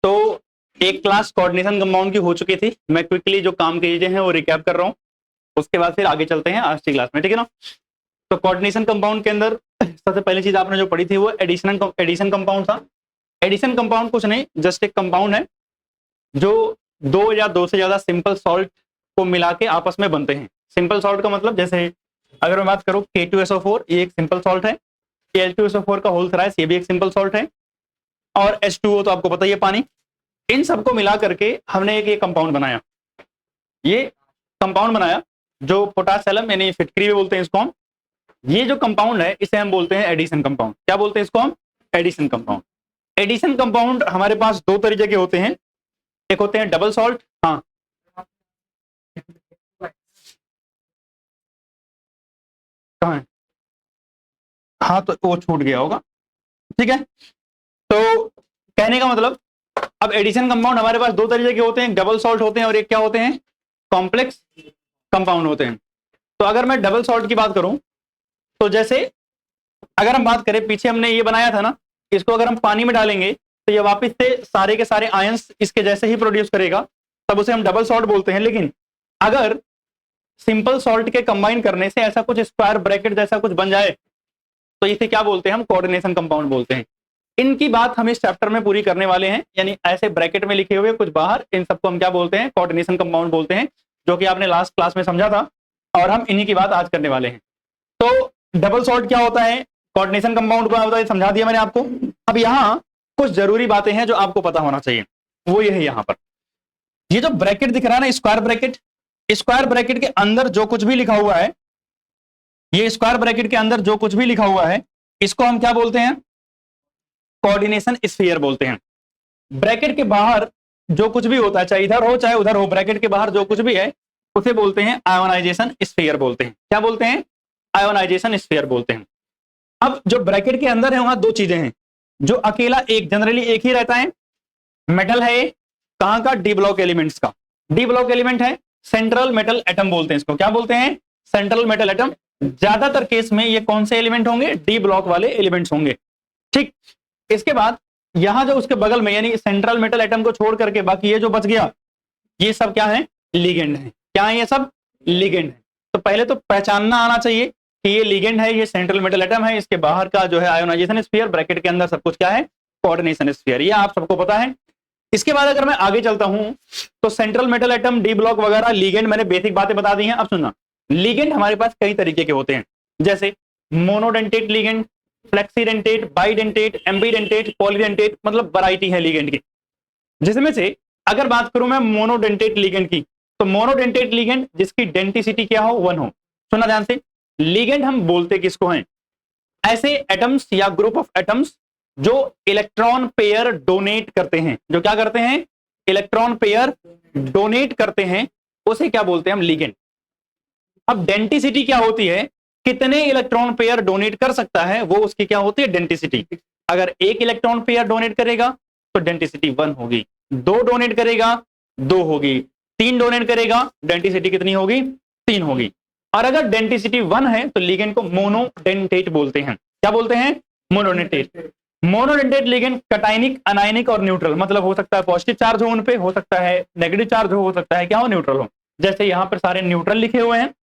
तो एक class coordination compound की हो चुकी थी। मैं क्विकली जो काम की चीजें हैं वो रिकैप कर रहा हूँ, उसके बाद फिर आगे चलते हैं आज की क्लास में, ठीक है ना। तो कोऑर्डिनेशन कंपाउंड के अंदर सबसे पहली चीज आपने जो पढ़ी थी वो एडिशन कंपाउंड था। एडिशन कंपाउंड कुछ नहीं, जस्ट एक कंपाउंड है जो दो या दो से ज्यादा सिंपल सॉल्ट को मिला के आपस में बनते हैं। सिंपल सॉल्ट का मतलब जैसे अगर मैं बात करूं K2SO4 ये एक सिंपल सॉल्ट है, Al2SO4 का होल थ्राइस ये भी एक सिंपल सॉल्ट है, और H2O तो आपको पता ही है पानी। इन सबको मिला करके हमने एक ये कंपाउंड बनाया, ये कंपाउंड बनाया जो पोटासियम यानी फिटकरी भी बोलते हैं इसको हम। ये जो कंपाउंड है इसे हम बोलते हैं एडिशन कंपाउंड। क्या बोलते हैं इसको हम? Addition compound. एडिशन कंपाउंड हमारे पास दो तरीके के होते हैं, एक होते हैं डबल सॉल्ट। हाँ कहाँ है? हाँ तो वो छूट गया होगा, ठीक है। तो कहने का मतलब अब एडिशन कंपाउंड हमारे पास दो तरीके के होते हैं, डबल सॉल्ट होते हैं और एक क्या होते हैं? कॉम्प्लेक्स कंपाउंड होते हैं। तो अगर मैं डबल सॉल्ट की बात करूं तो जैसे अगर हम बात करें पीछे हमने ये बनाया था ना, इसको अगर हम पानी में डालेंगे तो ये वापस से सारे के सारे आयंस इसके जैसे ही प्रोड्यूस करेगा, तब उसे हम डबल सॉल्ट बोलते हैं। लेकिन अगर सिंपल सॉल्ट के कंबाइन करने से ऐसा कुछ स्क्वायर ब्रैकेट जैसा कुछ बन जाए तो इसे क्या बोलते हैं? हम कोऑर्डिनेशन कंपाउंड बोलते हैं। इनकी बात हम इस चैप्टर में पूरी करने वाले हैं, यानी ऐसे ब्रैकेट में लिखे हुए कुछ बाहर, इन सबको हम क्या बोलते हैं? कोऑर्डिनेशन कंपाउंड बोलते हैं, जो कि आपने लास्ट क्लास में समझा था, और हम इन्हीं की बात आज करने वाले हैं। तो डबल सॉल्ट क्या होता है, कोऑर्डिनेशन कंपाउंड क्या होता है, समझा दिया मैंने आपको। अब यहाँ कुछ जरूरी बातें हैं जो आपको पता होना चाहिए, वो ये है यहाँ पर ये जो ब्रैकेट दिख रहा है ना, स्क्वायर ब्रैकेट के अंदर जो कुछ भी लिखा हुआ है, ये स्क्वायर ब्रैकेट के अंदर जो कुछ भी लिखा हुआ है इसको हम क्या बोलते हैं? कोऑर्डिनेशन स्फीयर बोलते हैं। ब्रैकेट के बाहर जो कुछ भी होता है, चाहे इधर हो चाहे उधर हो, ब्रैकेट के बाहर जो कुछ भी है उसे बोलते हैं आयोनाइजेशन स्फीयर बोलते हैं। क्या बोलते हैं? आयोनाइजेशन स्फीयर बोलते हैं। अब जो ब्रैकेट के अंदर है वहां दो चीजें हैं, जो अकेला एक जनरली एक ही रहता है, मेटल है कहां का? डी ब्लॉक एलिमेंट्स का। डी ब्लॉक एलिमेंट है, सेंट्रल मेटल एटम बोलते हैं इसको। क्या बोलते हैं? Central metal atom. ज्यादातर केस में ये कौन से एलिमेंट होंगे? डी ब्लॉक वाले एलिमेंट्स होंगे, ठीक। इसके बाद यहां जो उसके बगल में यानी सेंट्रल मेटल एटम को छोड़ करके बाकी ये जो बच गया ये सब क्या है? लिगेंड है। क्या है ये सब? लिगेंड है। तो पहले तो पहचानना आना चाहिए कि ये लिगेंड है, ये सेंट्रल मेटल एटम है, इसके बाहर का जो है आयोनाइजेशन स्फीयर, ब्रैकेट के अंदर सब कुछ क्या है? Coordination sphere. ये आप सबको पता है। इसके बाद अगर मैं आगे चलता हूं तो central metal atom, D block वगैरह, लिगेंड, मैंने बेसिक बातें बता दी हैं। अब सुनना, लिगेंड हमारे पास कई तरीके के होते हैं, जैसे monodentate ligand, flexidentate, bidentate, ambidentate, polydentate, मतलब वैरायटी है लिगेंड की। जिसमें से अगर बात करूं मैं मोनोडेंटेट लिगेंड की, तो मोनोडेंटेट लिगेंड जिसकी डेंटिसिटी क्या हो? 1 हो। सुना ध्यान से, लिगेंड हम बोलते किसको हैं? ऐसे एटम्स या ग्रुप ऑफ एटम्स जो इलेक्ट्रॉन पेयर डोनेट करते हैं, जो क्या करते हैं? इलेक्ट्रॉन पेयर डोनेट करते हैं, उसे क्या बोलते हैं हम? लिगेंड। अब डेंटिसिटी क्या होती है? कितने इलेक्ट्रॉन पेयर डोनेट कर सकता है, वो उसकी क्या होती है? डेंटिसिटी। अगर एक इलेक्ट्रॉन पेयर डोनेट करेगा तो डेंटिसिटी 1 होगी, 2 डोनेट करेगा 2 होगी, 3 डोनेट करेगा डेंटिसिटी कितनी होगी? 3 होगी। और अगर डेंटिसिटी 1 है तो लिगेंड को मोनोडेंटेट बोलते हैं। क्या बोलते हैं? Monodentate. Monodentate ligand cationic, anionic और न्यूट्रल, मतलब हो सकता है पॉजिटिव चार्ज हो उन पे, हो सकता है नेगेटिव चार्ज हो सकता है क्या हो? न्यूट्रल हो। जैसे यहां पर सारे न्यूट्रल लिखे हुए हैं,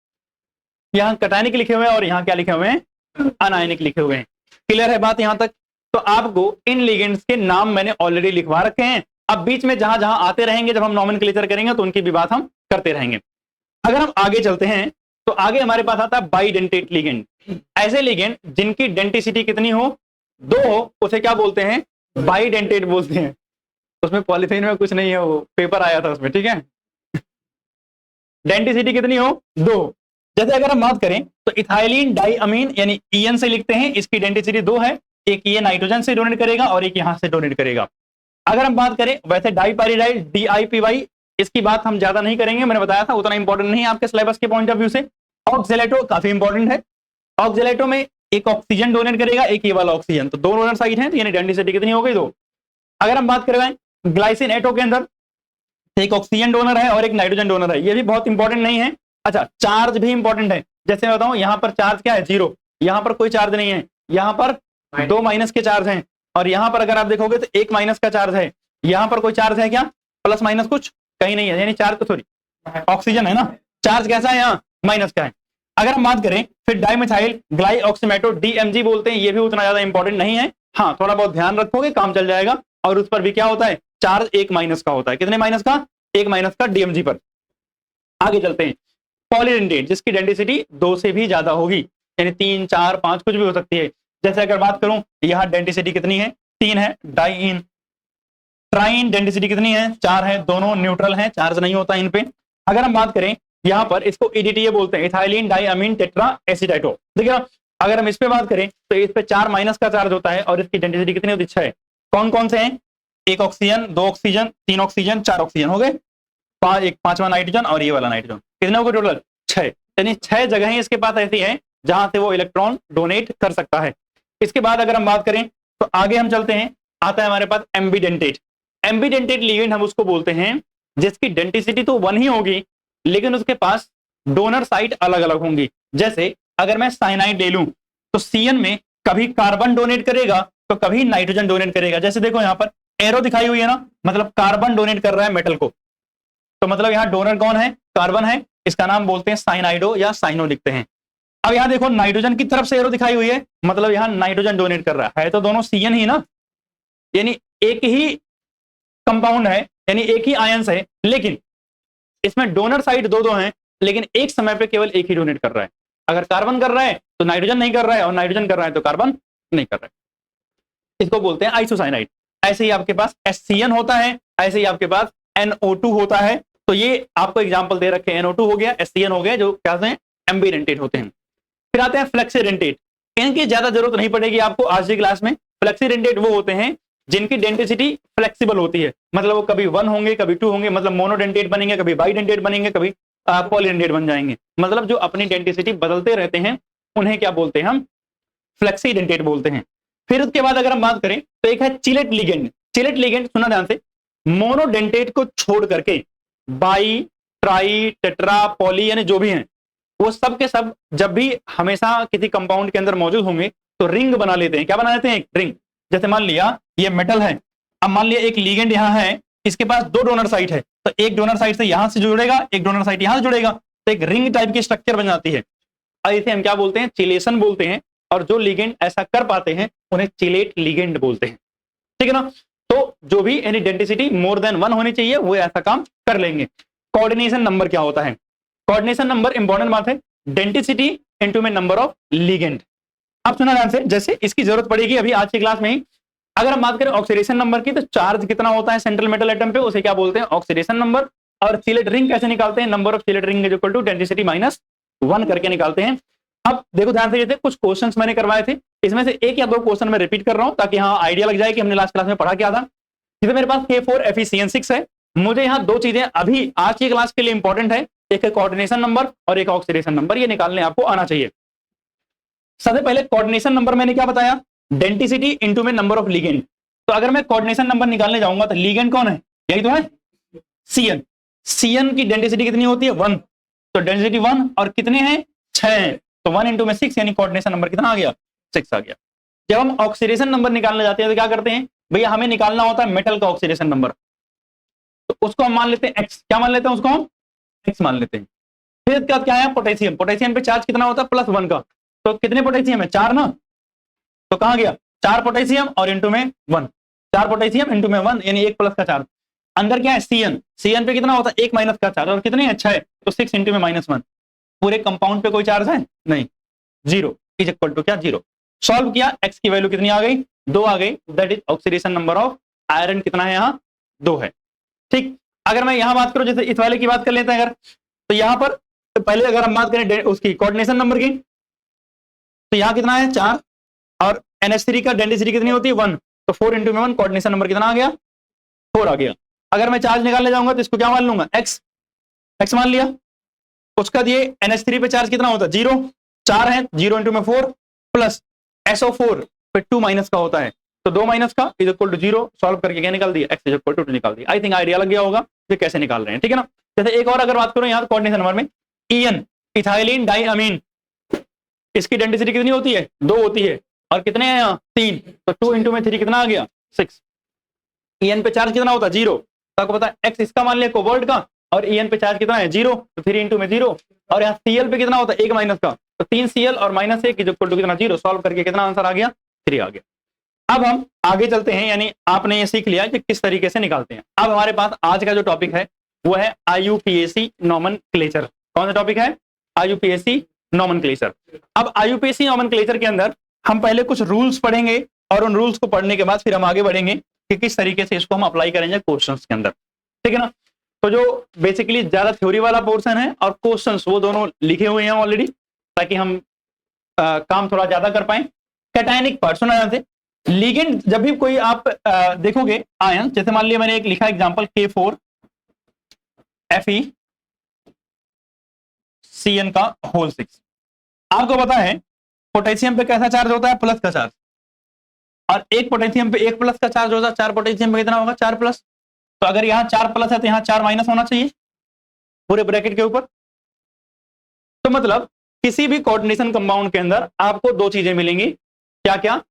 यहाँ कटायनिक लिखे हुए हैं, और यहाँ क्या लिखे हुए हैं? अनायनिक लिखे हुए हैं। क्लियर है बात यहां तक? तो आपको इन लिगेंड्स के नाम मैंने ऑलरेडी लिखवा रखे हैं। अब बीच में जहां जहां आते रहेंगे, जब हम नॉमेनक्लेचर करेंगे तो उनकी भी बात हम करते रहेंगे। अगर हम आगे चलते हैं तो आगे हमारे पास आता है बाइडेंटेट लिगेंड। ऐसे लिगेंड जिनकी डेंटिसिटी कितनी हो? 2 हो, उसे क्या बोलते हैं? बाइडेंटेट बोलते हैं। उसमें पॉलिथीन में कुछ नहीं है, वो पेपर आया था उसमें, ठीक है। डेंटिसिटी कितनी हो? 2। जैसे अगर हम बात करें तो इथाइलिन डाइअमीन यानी EN से लिखते हैं, इसकी डेंसिटी 2 है। एक ये नाइट्रोजन से डोनेट करेगा और एक यहां से डोनेट करेगा। अगर हम बात करें वैसे डाइपाइरिडाइल DIPY, इसकी बात हम ज्यादा नहीं करेंगे, मैंने बताया था उतना इंपॉर्टेंट नहीं है आपके सिलेबस के पॉइंट ऑफ व्यू से। ऑक्जेलेटो काफी इंपॉर्टेंट है। ऑक्जेलेटो में एक ऑक्सीजन डोनेट करेगा, एक ये वाला ऑक्सीजन, तो 2 डोनर साइड है, तो यानी डेंसिटी कितनी हो गई? 2। अगर हम बात करें ग्लाइसिन एटो के अंदर, एक ऑक्सीजन डोनर है और एक नाइट्रोजन डोनर है, ये भी बहुत इंपॉर्टेंट नहीं है। अच्छा, चार्ज भी इंपॉर्टेंट है। जैसे मैं बताऊं, यहां पर चार्ज क्या है? 0। यहां पर कोई चार्ज नहीं है, यहां पर 2 माइनस के चार्ज हैं, और यहां पर अगर आप देखोगे तो 1 माइनस का चार्ज है। यहां पर कोई चार्ज है क्या, प्लस माइनस कुछ कहीं नहीं है, यानी चार्ज तो सॉरी ऑक्सीजन है ना, चार्ज कैसा है यहाँ माइनस का है। अगर हम बात करें फिर डाइमेथाइल ग्लाइऑक्सीमेटो DMG बोलते हैं, ये भी उतना ज्यादा इंपॉर्टेंट नहीं है, हाँ थोड़ा बहुत ध्यान रखोगे काम चल जाएगा। और उस पर भी क्या होता है, चार्ज एक माइनस का होता है, कितने माइनस का, एक माइनस का DMG पर। आगे चलते हैं, पॉलीडेंटेट जिसकी डेंसिटी 2 से भी ज्यादा होगी, यानी 3 4 5 कुछ भी हो सकती है। जैसे अगर बात करूं यहाँ डेंसिटी कितनी है, 3 है, डाइइन। ट्राइन डेंसिटी कितनी है, 4 है, दोनों न्यूट्रल हैं, चार्ज नहीं होता इन पे। अगर हम बात करें यहाँ पर इसको EDTA बोलते हैं, इथाइलिन डाइअमीन टेट्रा एसिटाइटो, देखिए अगर हम इस पे बात करें तो इस पे 4 माइनस का चार्ज होता है और इसकी डेंसिटी कितनी होती है, 6 है। कौन कौन से हैं, 1 ऑक्सीजन, 2 ऑक्सीजन, 3 ऑक्सीजन, 4 ऑक्सीजन हो गए, एक 5वां नाइट्रोजन और ये वाला नाइट्रोजन, कितने हो गए टोटल 6, यानी 6 जगह इसके पास ऐसी है जहां से वो इलेक्ट्रॉन डोनेट कर सकता है। इसके बाद अगर हम बात करें तो आगे हम चलते हैं, आता है हमारे पास एम्बीडेंटेट। एम्बीडेंटेट लिगेंड हम उसको बोलते हैं जिसकी डेंसिटी तो 1 ही होगी लेकिन उसके पास डोनर साइट अलग अलग होंगी। जैसे अगर मैं साइनाइड ले लूं तो CN में कभी कार्बन डोनेट करेगा तो कभी नाइट्रोजन डोनेट करेगा। जैसे देखो यहाँ पर एरो दिखाई हुई है ना, मतलब कार्बन डोनेट कर रहा है मेटल को, तो मतलब यहाँ डोनर कौन है, कार्बन है, इसका नाम बोलते हैं साइनाइडो या साइनो लिखते हैं। अब यहाँ देखो नाइट्रोजन की तरफ से एरो दिखाई हुई है, मतलब यहाँ नाइट्रोजन डोनेट कर रहा है तो दोनों CN ही ना, यानी एक ही कंपाउंड है, यानी एक ही आयंस है, लेकिन इसमें डोनर साइड दो हैं, लेकिन एक समय पे केवल एक ही डोनेट कर रहा है। अगर कार्बन कर रहा है तो नाइट्रोजन नहीं कर रहा है और नाइट्रोजन कर रहा है तो कार्बन नहीं कर रहा है। इसको बोलते हैं आइसोसाइनाइड। ऐसे ही आपके पास SCN होता है, ऐसे ही आपके पास NO2 होता है। तो ये आपको एग्जांपल दे रखे हैं, NO2 हो गया, SCN हो गया, जो क्या हैं एम्बीडेंटेट होते हैं। फिर आते हैं फ्लेक्सीडेंटेट। इनकी ज्यादा जरूरत नहीं पड़ेगी आपको आज की क्लास में। फ्लेक्सीडेंटेट वो होते हैं जिनकी डेंसिटी फ्लेक्सिबल होती है, मतलब वो कभी 1 होंगे कभी 2 होंगे, मतलब मोनोडेंटेट बनेंगे, कभी बाइडेंटेट बनेंगे, कभी पॉलीडेंटेट बन जाएंगे, मतलब जो अपनी डेंसिटी बदलते रहते हैं उन्हें क्या बोलते हैं हम, फ्लेक्सीडेंटेट बोलते हैं। फिर उसके बाद अगर हम बात करें तो एक है चिलेट लिगेंड। चिलेट लिगेंड सुना ध्यान से, मोनोडेंटेट को छोड़ करके बाई ट्राई टेट्रा पॉली यानी जो भी हैं वो सब के सब जब भी हमेशा किसी कंपाउंड के अंदर मौजूद होंगे तो रिंग बना लेते हैं। क्या बना लेते हैं, एक रिंग। जैसे मान लिया ये मेटल है, अब मान लिया एक लिगेंड यहाँ है, इसके पास 2 डोनर साइट है, तो एक डोनर साइट से यहां से जुड़ेगा, एक डोनर साइट यहां से जुड़ेगा, तो एक रिंग टाइप की स्ट्रक्चर बन जाती है। और इसे हम क्या बोलते हैं, चिलेशन बोलते हैं। और जो लिगेंड ऐसा कर पाते हैं उन्हें चिलेट लिगेंड बोलते हैं, ठीक है ना। तो जो भी यानी डेंसिटी मोर देन 1 होनी चाहिए वो ऐसा काम कर लेंगे। कोऑर्डिनेशन नंबर क्या होता है, कोऑर्डिनेशन नंबर इंपॉर्टेंट बात है, डेंसिटी इनटू में नंबर ऑफ लिगेंड। अब सुना ध्यान से, जैसे इसकी जरूरत पड़ेगी अभी आज की क्लास में ही। अगर हम बात करें ऑक्सीडेशन नंबर की तो चार्ज कितना होता है सेंट्रल मेटल एटम पे, उसे क्या बोलते हैं, ऑक्सीडेशन नंबर। और चिलेट रिंग कैसे निकालते हैं, number of chelate ring is equal to density minus 1 करके निकालते हैं। अब देखो ध्यान से, जैसे कुछ क्वेश्चंस मैंने करवाए थे, इसमें से 1 या 2 क्वेश्चन मैं रिपीट कर रहा हूं ताकि हाँ आइडिया लग जाए कि हमने लास्ट क्लास में पढ़ा क्या था। जैसे मेरे पास K4FeCN6 है, मुझे यहाँ 2 चीजें अभी आज की क्लास के लिए इंपॉर्टेंट है, एक है कोऑर्डिनेशन नंबर और एक ऑक्सीडेशन नंबर, ये निकालने आपको आना चाहिए। सबसे पहले कोऑर्डिनेशन नंबर मैंने क्या बताया, डेंसिटी इनटू में नंबर ऑफ लिगेंड। तो अगर मैं कोऑर्डिनेशन नंबर निकालने जाऊंगा तो लिगेंड कौन है, यही तो है CN। CN की डेंसिटी कितनी होती है 1, तो डेंसिटी 1 और कितने हैं 6, तो 1 इंटू में 6 यानी कोऑर्डिनेशन नंबर कितना आ गया 6 आ गया। जब हम ऑक्सीडेशन नंबर निकालने जाते हैं तो क्या करते हैं भैया, हमें निकालना होता है मेटल का ऑक्सीडेशन नंबर, तो उसको हम मान लेते हैं x। क्या मान लेते हैं उसको हम x मान लेते हैं। फिर इसके बाद क्या है पोटेशियम, पोटेशियम पे चार्ज कितना होता है +1 का, तो कितने पोटेशियम है 4 ना, तो कहां गया 4 पोटेशियम और इंटू में 1, 4 पोटेशियम इंटू में 1 यानी 1 प्लस का चार्ज। अंदर क्या है CN, CN पे कितना होता है 1 माइनस का चार्ज, और कितने अच्छा है तो 6 इंटू में -1। पूरे कंपाउंड पे कोई चार्ज है नहीं, 0 इज इक्वल टू क्या 0। सॉल्व किया, x की वैल्यू कितनी आ गई 2 आ गई, that is oxidation number of iron कितना है यहाँ 2 है। ठीक, अगर मैं यहाँ बात करूं, जैसे इस वाले की बात कर लेते हैं अगर, तो यहाँ पर तो पहले अगर हम बात करें उसकी कोऑर्डिनेशन नंबर की, तो यहाँ कितना है 4 और NH3 का डेंसिटी कितनी होती है 1, तो 4 इंटू में 1 कोऑर्डिनेशन नंबर कितना आ गया 4 आ गया। अगर मैं चार्ज निकालने जाऊंगा तो इसको क्या मान लूंगा x मान लिया। उसका दिए NH3 पे चार्ज कितना होता है 0, 4 है, 0 इंटू में 4 प्लस SO4 पे 2 माइनस का होता है, तो 2 माइनस का इज इक्वल टू 0। सॉल्व करके क्या निकाल दिया x इज इक्वल टू 2 निकाल दिया। आई थिंक आइडिया लग गया होगा कि कैसे निकाल रहे हैं, ठीक है ना। जैसे एक और अगर बात करूं यहाँ कोऑर्डिनेशन नंबर में, EN इथाइलिन डाइअमीन, इसकी डेंसिटी कितनी होती है 2 होती है, और कितने हैं यहाँ 3, तो 2 इंटू में 3 कितना आ गया 6। En पे चार्ज कितना होता है 0, तो आपको पता है x इसका मान लिया कोबाल्ट का और En पे चार्ज कितना है 0, तो 3 इंटू में 0, और यहाँ Cl पे कितना होता है 1 माइनस का, तो 3 Cl और माइनस 1 इक्वल टू कितना 0, सॉल्व करके कितना आंसर आ गया 3 आ गया। अब हम आगे चलते हैं, यानी आपने ये सीख लिया कि किस तरीके से निकालते हैं। अब हमारे पास आज का जो टॉपिक है वो है IUPAC नॉमेनक्लेचर। कौन सा टॉपिक है? IUPAC nomenclature. अब IUPAC नॉमेनक्लेचर के अंदर हम पहले कुछ रूल्स पढ़ेंगे और उन रूल्स को पढ़ने के बाद फिर हम आगे बढ़ेंगे कि किस तरीके से इसको हम अप्लाई करेंगे क्वेश्चंस के अंदर, ठीक है ना। तो जो बेसिकली ज्यादा थ्योरी वाला पोर्शन है और क्वेश्चंस वो दोनों लिखे हुए हैं ऑलरेडी, ताकि हम काम थोड़ा ज्यादा कर पाए। कैटायनिक पार्ट सुना जाते, लिगेंड जब भी कोई आप देखोगे आयन, जैसे मान लिया मैंने एक लिखा एग्जांपल K4 FeCN का होल 6। आपको पता है पोटेशियम पे कैसा चार्ज होता है? प्लस का चार्ज, और एक पोटेशियम पे 1 प्लस का चार्ज होता है, 4 पोटेशियम पे कितना होगा 4 प्लस। तो अगर यहाँ 4 प्लस है तो यहाँ 4 माइनस होना चाहिए पूरे ब्रैकेट के ऊपर। तो मतलब किसी भी कोऑर्डिनेशन कंपाउंड के अंदर आपको दो चीजें मिलेंगी, क्या क्या?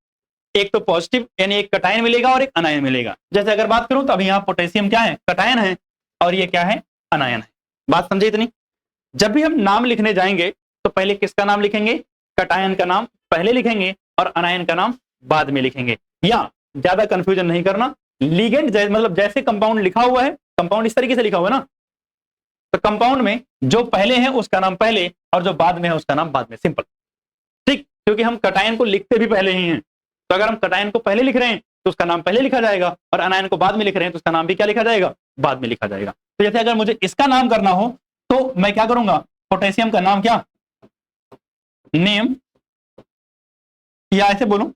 एक तो पॉजिटिव यानी एक कटायन मिलेगा और एक अनायन मिलेगा। जैसे अगर बात करूं तो अभी यहाँ पोटेशियम क्या है? कटायन है, और ये क्या है? अनायन है। बात समझे इतनी? जब भी हम नाम लिखने जाएंगे तो पहले किसका नाम लिखेंगे? कटायन का नाम पहले लिखेंगे और अनायन का नाम बाद में लिखेंगे। या ज्यादा कंफ्यूजन नहीं करना, लिगेंड मतलब जैसे कंपाउंड लिखा हुआ है, कंपाउंड इस तरीके से लिखा हुआ है ना, तो कंपाउंड में जो पहले है उसका नाम पहले और जो बाद में है उसका नाम बाद में, सिंपल, ठीक। क्योंकि हम कटायन को लिखते भी पहले ही हैं, तो अगर हम कटायन को पहले लिख रहे हैं तो उसका नाम पहले लिखा जाएगा, और अनायन को बाद में लिख रहे हैं तो उसका नाम भी क्या लिखा जाएगा? बाद में लिखा जाएगा। तो जैसे अगर मुझे इसका नाम करना हो तो मैं क्या करूंगा? पोटेशियम का नाम क्या? नेम, या ऐसे बोलूं,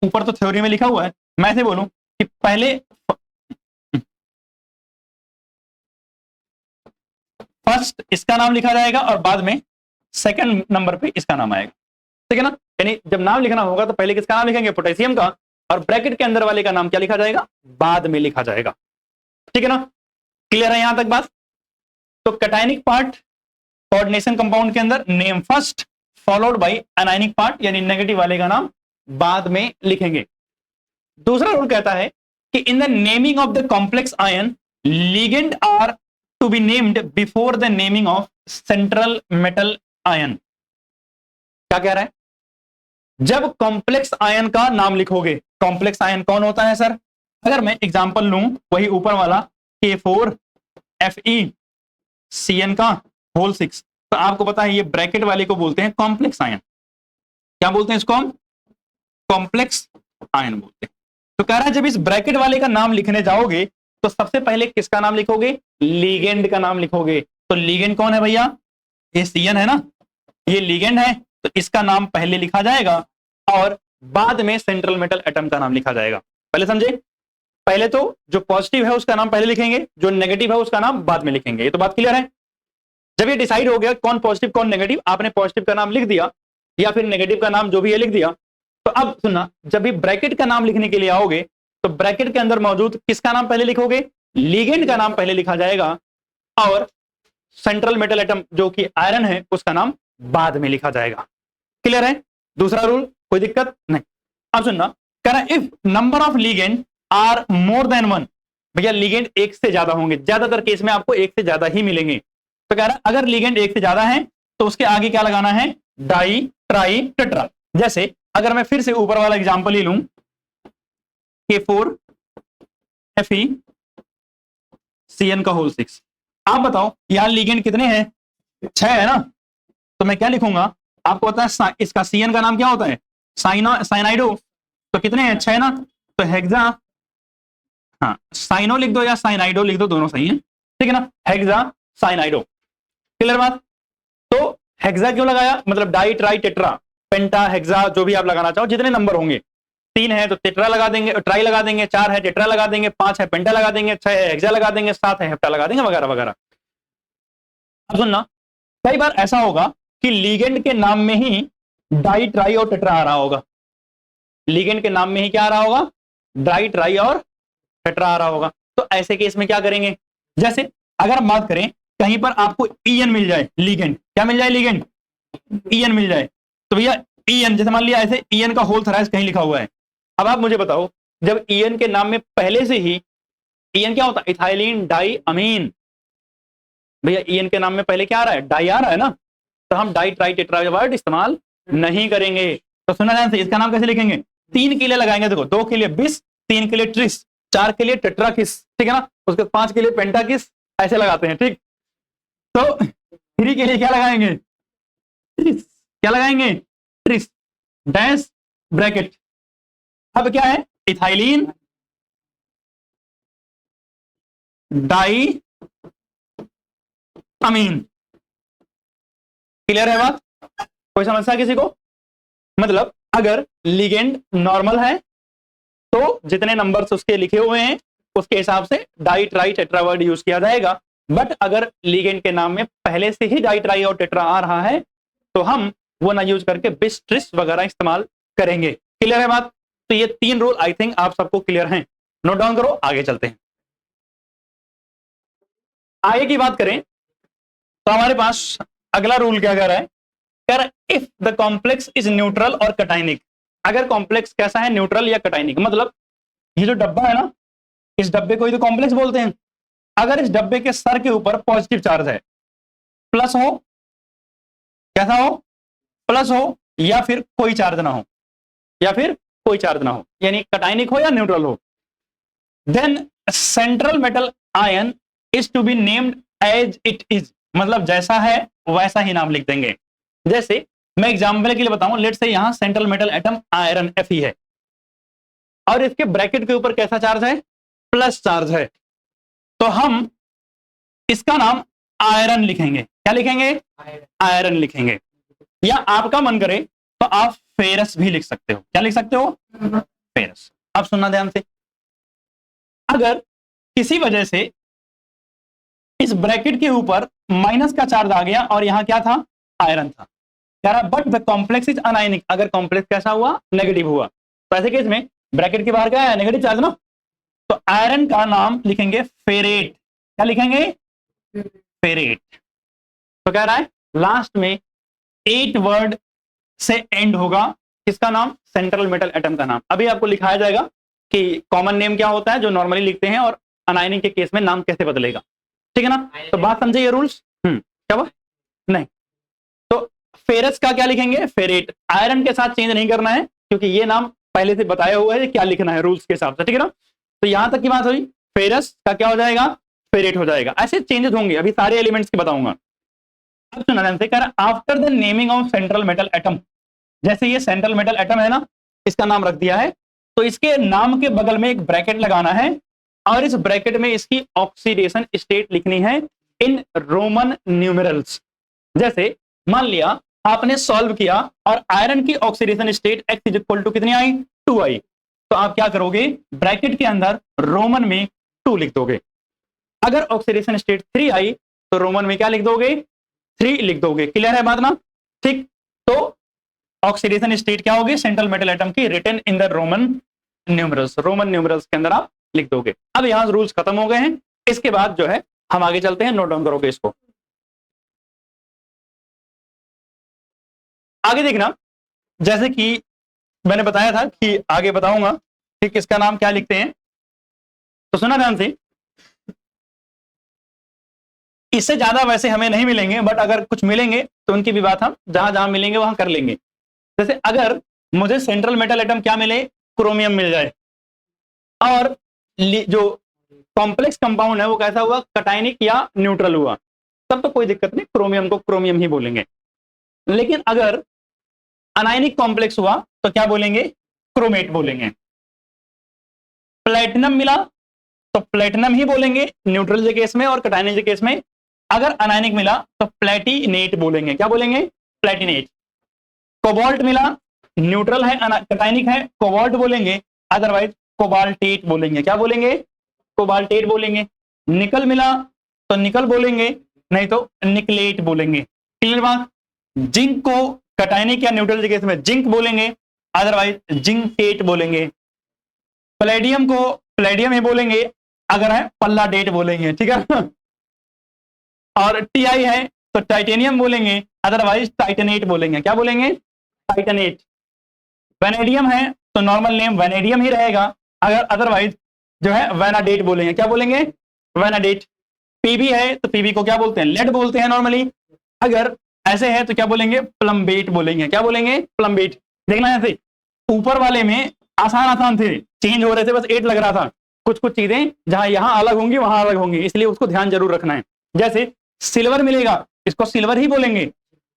ऊपर तो थ्योरी में लिखा हुआ है, मैं ऐसे बोलूं कि पहले फर्स्ट इसका नाम लिखा जाएगा और बाद में सेकंड नंबर पे इसका नाम आएगा, ठीक है ना। यानी जब नाम लिखना होगा तो पहले किसका नाम लिखेंगे? पोटेशियम का, और ब्रैकेट के अंदर वाले का नाम क्या लिखा जाएगा? बाद में लिखा जाएगा, ठीक है ना। क्लियर है यहां तक बात? तो कैटायनिक पार्ट कोऑर्डिनेशन कंपाउंड के अंदर name first followed by anionic part, यानी नेगेटिव वाले का नाम बाद में लिखेंगे। दूसरा रूल कहता है कि in the naming of the complex ion ligand are to be named before the naming of central metal ion. क्या कह रहा है? जब कॉम्प्लेक्स आयन का नाम लिखोगे, कॉम्प्लेक्स आयन कौन होता है सर? अगर मैं एग्जांपल लूं वही ऊपर वाला K4 FeCN का होल 6, तो आपको पता है ये ब्रैकेट वाले को बोलते हैं कॉम्प्लेक्स आयन। क्या बोलते हैं इसको हम? कॉम्प्लेक्स आयन बोलते हैं। तो कह रहा है जब इस ब्रैकेट वाले का नाम लिखने जाओगे तो सबसे पहले किसका नाम लिखोगे? लिगेंड का नाम लिखोगे। तो लिगेंड कौन है भैया? ये CN है ना, ये लिगेंड है, तो इसका नाम पहले लिखा जाएगा और बाद में सेंट्रल मेटल एटम का नाम लिखा जाएगा। पहले समझे? पहले तो जो पॉजिटिव है उसका नाम पहले लिखेंगे, जो नेगेटिव है उसका नाम बाद में लिखेंगे। ये तो बात क्लियर है। जब ये डिसाइड हो गया कौन पॉजिटिव कौन नेगेटिव, आपने पॉजिटिव का नाम लिख दिया या फिर नेगेटिव का नाम जो भी है लिख दिया, तो अब सुनना, जब भी ब्रैकेट का नाम लिखने के लिए आओगे तो ब्रैकेट के अंदर मौजूद किसका नाम पहले लिखोगे? लिगेंड का नाम पहले लिखा जाएगा और सेंट्रल मेटल एटम जो कि आयरन है उसका नाम बाद में लिखा जाएगा। क्लियर है? दूसरा रूल, कोई दिक्कत नहीं। अब सुनना, कह रहा है if number of ligand are more than 1, भैया लिगेंड एक से ज्यादा होंगे, ज्यादातर केस में आपको एक से ज्यादा ही मिलेंगे। तो कह रहा है अगर लिगेंड एक से ज्यादा है तो उसके आगे क्या लगाना है? Di tri tetra. जैसे अगर मैं फिर से ऊपर वाला एग्जांपल ही लूं K4 FeCN का होल 6, आप बताओ यहां लिगेंड कितने हैं? 6 है ना। तो मैं क्या लिखूंगा? आपको पता है इसका CN का नाम क्या होता है? साइनाइडो। तो कितने हैं? 6 ना। तो हेक्सा, हाँ साइनो लिख दो या साइनाइडो लिख दो, दोनों सही है, ठीक है ना। हेक्सा साइनाइडो। क्लियर बात? तो हेक्सा क्यों लगाया? मतलब डाई ट्राई टेट्रा पेंटा हेक्सा जो भी आप लगाना चाहो, जितने नंबर होंगे, 3 है तो टेट्रा लगा देंगे, ट्राई लगा देंगे, 4 है टेट्रा लगा देंगे, 5 है पेंटा लगा देंगे, 6 है हेक्सा लगा देंगे, 7 है हेप्टा लगा देंगे, वगैरह वगैरह। अब सुनना, कई बार ऐसा होगा कि लिगेंड के नाम में ही डाई ट्राई और टेट्रा आ रहा होगा। लिगेंड के नाम में ही क्या आ रहा होगा? डाई ट्राई और टेट्रा आ रहा होगा। तो ऐसे केस में क्या करेंगे? जैसे अगर हम बात करें कहीं पर आपको EN मिल जाए, लिगेंड क्या मिल जाए? लिगेंड EN मिल जाए, तो भैया EN जैसे मान लिया ऐसे EN का होल थराइस कहीं लिखा हुआ है। अब आप मुझे बताओ जब ईएन के नाम में पहले से ही, ईएन क्या होता है, इथाइलिन डाई अमीन। भैया ईएन के नाम में पहले क्या आ रहा है, डाई आ रहा है ना, तो हम डाई ट्राई टेट्रावर्ड इस्तेमाल नहीं करेंगे। तो सुना ध्यान से, इसका नाम कैसे लिखेंगे, 3 के लिए लगाएंगे, देखो 2 के लिए बिस, 3 के लिए ट्रिस, 4 के लिए टेट्राकिस, ठीक है ना, उसके 5 के लिए पेंटाकिस, ऐसे लगाते हैं, ठीक। तो 3 के लिए क्या लगाएंगे, ट्रिस, क्या लगाएंगे, ट्रिस डैश ब्रैकेट। अब क्या है, इथाइलिन डाई अमीन। क्लियर है बात, कोई समस्या किसी को? मतलब अगर लिगेंड नॉर्मल है तो जितने नंबर्स उसके लिखे हुए हैं उसके हिसाब से डाई ट्राई टेट्रावर्ड यूज किया जाएगा। बट अगर लिगेंड के नाम में पहले से ही डाई ट्राई और टेट्रा आ रहा है तो हम वो ना यूज करके बिस ट्रिस वगैरह इस्तेमाल करेंगे। क्लियर है बात? तो ये 3 रूल आई थिंक आप सबको क्लियर हैं, नोट डाउन करो, आगे चलते हैं। आगे की बात करें तो हमारे पास अगला रूल क्या कह रहा है, कर if the complex is neutral और कटाइनिक। अगर कॉम्प्लेक्स कैसा है, न्यूट्रल या कटाइनिक, मतलब ये जो डब्बा है ना, इस डब्बे को ही तो कॉम्प्लेक्स बोलते हैं। अगर इस डब्बे के सर के ऊपर पॉजिटिव चार्ज है, प्लस हो, कैसा हो, प्लस हो, या फिर कोई चार्ज ना हो, या फिर कोई चार्ज ना हो, यानी कटाइनिक हो या न्यूट्रल हो, then central metal ion is to be named as it is, मतलब जैसा है वैसा ही नाम लिख देंगे। जैसे मैं एग्जांपल के लिए बताऊं, लेट से यहां central metal atom iron Fe है और इसके ब्रैकेट के ऊपर कैसा चार्ज है, प्लस चार्ज है, तो हम इसका नाम आयरन लिखेंगे। क्या लिखेंगे, आयरन लिखेंगे। या आपका मन करे तो आप फेरस भी लिख सकते हो। क्या लिख सकते हो, फेरस। अब सुनना ध्यान से, अगर किसी वजह से इस ब्रैकेट के ऊपर माइनस का चार्ज आ गया और यहां क्या था, आयरन था, कह रहा but the complex is anionic, अगर कॉम्प्लेक्स कैसा हुआ, नेगेटिव हुआ, तो ऐसे केस में ब्रैकेट के बाहर क्या है, नेगेटिव चार्ज ना, तो आयरन का नाम लिखेंगे फेरेट। क्या लिखेंगे, फेरेट। तो कह रहा है लास्ट में 8 वर्ड से एंड होगा, किसका नाम, सेंट्रल मेटल एटम का नाम। अभी आपको लिखाया जाएगा कि कॉमन नेम क्या होता है जो नॉर्मली लिखते हैं और अनायनिक के केस में नाम कैसे बदलेगा, ठीक है ना। तो बात समझे ये रूल्स, क्या हुआ, नहीं। तो फेरस का क्या लिखेंगे, फेरेट। आयरन के साथ चेंज नहीं करना है क्योंकि ये नाम पहले से बताया हुआ है क्या लिखना है रूल्स के हिसाब से, ठीक है ना। तो यहां तक की बात हुई, फेरस का क्या हो जाएगा, फेरेट हो जाएगा। ऐसे चेंजेस होंगे, अभी सारे एलिमेंट्स की बताऊंगा। अब सुना ध्यान से, कर after the naming of central metal atom, जैसे ये सेंट्रल मेटल एटम है ना, इसका नाम रख दिया है, तो इसके नाम के बगल में एक ब्रैकेट लगाना है और इस ब्रैकेट में इसकी ऑक्सीडेशन स्टेट लिखनी है इन रोमन न्यूमेरल्स। जैसे मान लिया आपने सॉल्व किया और आयरन की oxidation state X is equal to कितनी आई, 2 आई, तो आप क्या करोगे, ब्रैकेट के अंदर रोमन में 2 लिख दोगे। अगर ऑक्सीडेशन स्टेट 3 आई तो रोमन में क्या लिख दोगे, 3 लिख दोगे। क्लियर है बात ना, ठीक। तो ऑक्सीडेशन स्टेट क्या होगी, सेंट्रल मेटल एटम की, written in the Roman numerals, Roman numerals के अंदर आप लिख दोगे। अब यहां रूल्स खत्म हो गए हैं, इसके बाद जो है हम आगे चलते हैं, नोट डाउन करोगे इसको। आगे देखना, जैसे कि मैंने बताया था कि आगे बताऊंगा कि किसका नाम क्या लिखते हैं, तो सुना ध्यान से, इससे ज्यादा वैसे हमें नहीं मिलेंगे, बट अगर कुछ मिलेंगे तो उनकी भी बात हम जहां जहां मिलेंगे वहां कर लेंगे। जैसे अगर मुझे सेंट्रल मेटल एटम क्या मिले, क्रोमियम मिल जाए, और जो कॉम्प्लेक्स कंपाउंड है वो कैसा हुआ, कटाइनिक या न्यूट्रल हुआ, तब तो कोई दिक्कत नहीं, क्रोमियम को क्रोमियम ही बोलेंगे। लेकिन अगर अनायनिक कॉम्प्लेक्स हुआ तो क्या बोलेंगे, क्रोमेट बोलेंगे। प्लेटिनम मिला तो प्लेटिनम ही बोलेंगे न्यूट्रल के केस में और कटाइनिक के केस में। अगर अनायनिक मिला तो प्लेटिनेट बोलेंगे। क्या बोलेंगे, प्लेटिनेट। कोबाल्ट मिला, न्यूट्रल है कटाइनिक है, कोबाल्ट बोलेंगे, अदरवाइज कोबाल्टेट बोलेंगे। क्या बोलेंगे, कोबाल्टेट बोलेंगे। निकल मिला तो निकल बोलेंगे, नहीं तो निकलेट बोलेंगे। क्लियर बात। जिंक को कटाइनिक या न्यूट्रल के केस में जिंक बोलेंगे, अदरवाइज जिंकेट बोलेंगे। प्लेडियम को प्लेडियम ही बोलेंगे, अगर है पल्ला डेट बोलेंगे, ठीक है। और टीआई है तो टाइटेनियम बोलेंगे, अदरवाइज टाइटेनेट बोलेंगे। क्या बोलेंगे, टाइटेनेट। वेनेडियम है तो नॉर्मल नेम वेनेडियम ही रहेगा, अगर अदरवाइज जो है वेनाडेट बोलेंगे। क्या बोलेंगे? वेनाडेट। पीबी है तो पीबी को क्या बोलते हैं? लेड बोलते हैं नॉर्मली। अगर ऐसे है तो क्या बोलेंगे? प्लम्बेट बोलेंगे। क्या बोलेंगे? प्लम्बेट। देखना ऐसे ऊपर वाले में आसान आसान थे, चेंज हो रहे थे, बस 8 लग रहा था। कुछ कुछ चीजें जहां यहां अलग होंगी वहां अलग होंगी, इसलिए उसको ध्यान जरूर रखना है। जैसे सिल्वर मिलेगा, इसको सिल्वर ही बोलेंगे,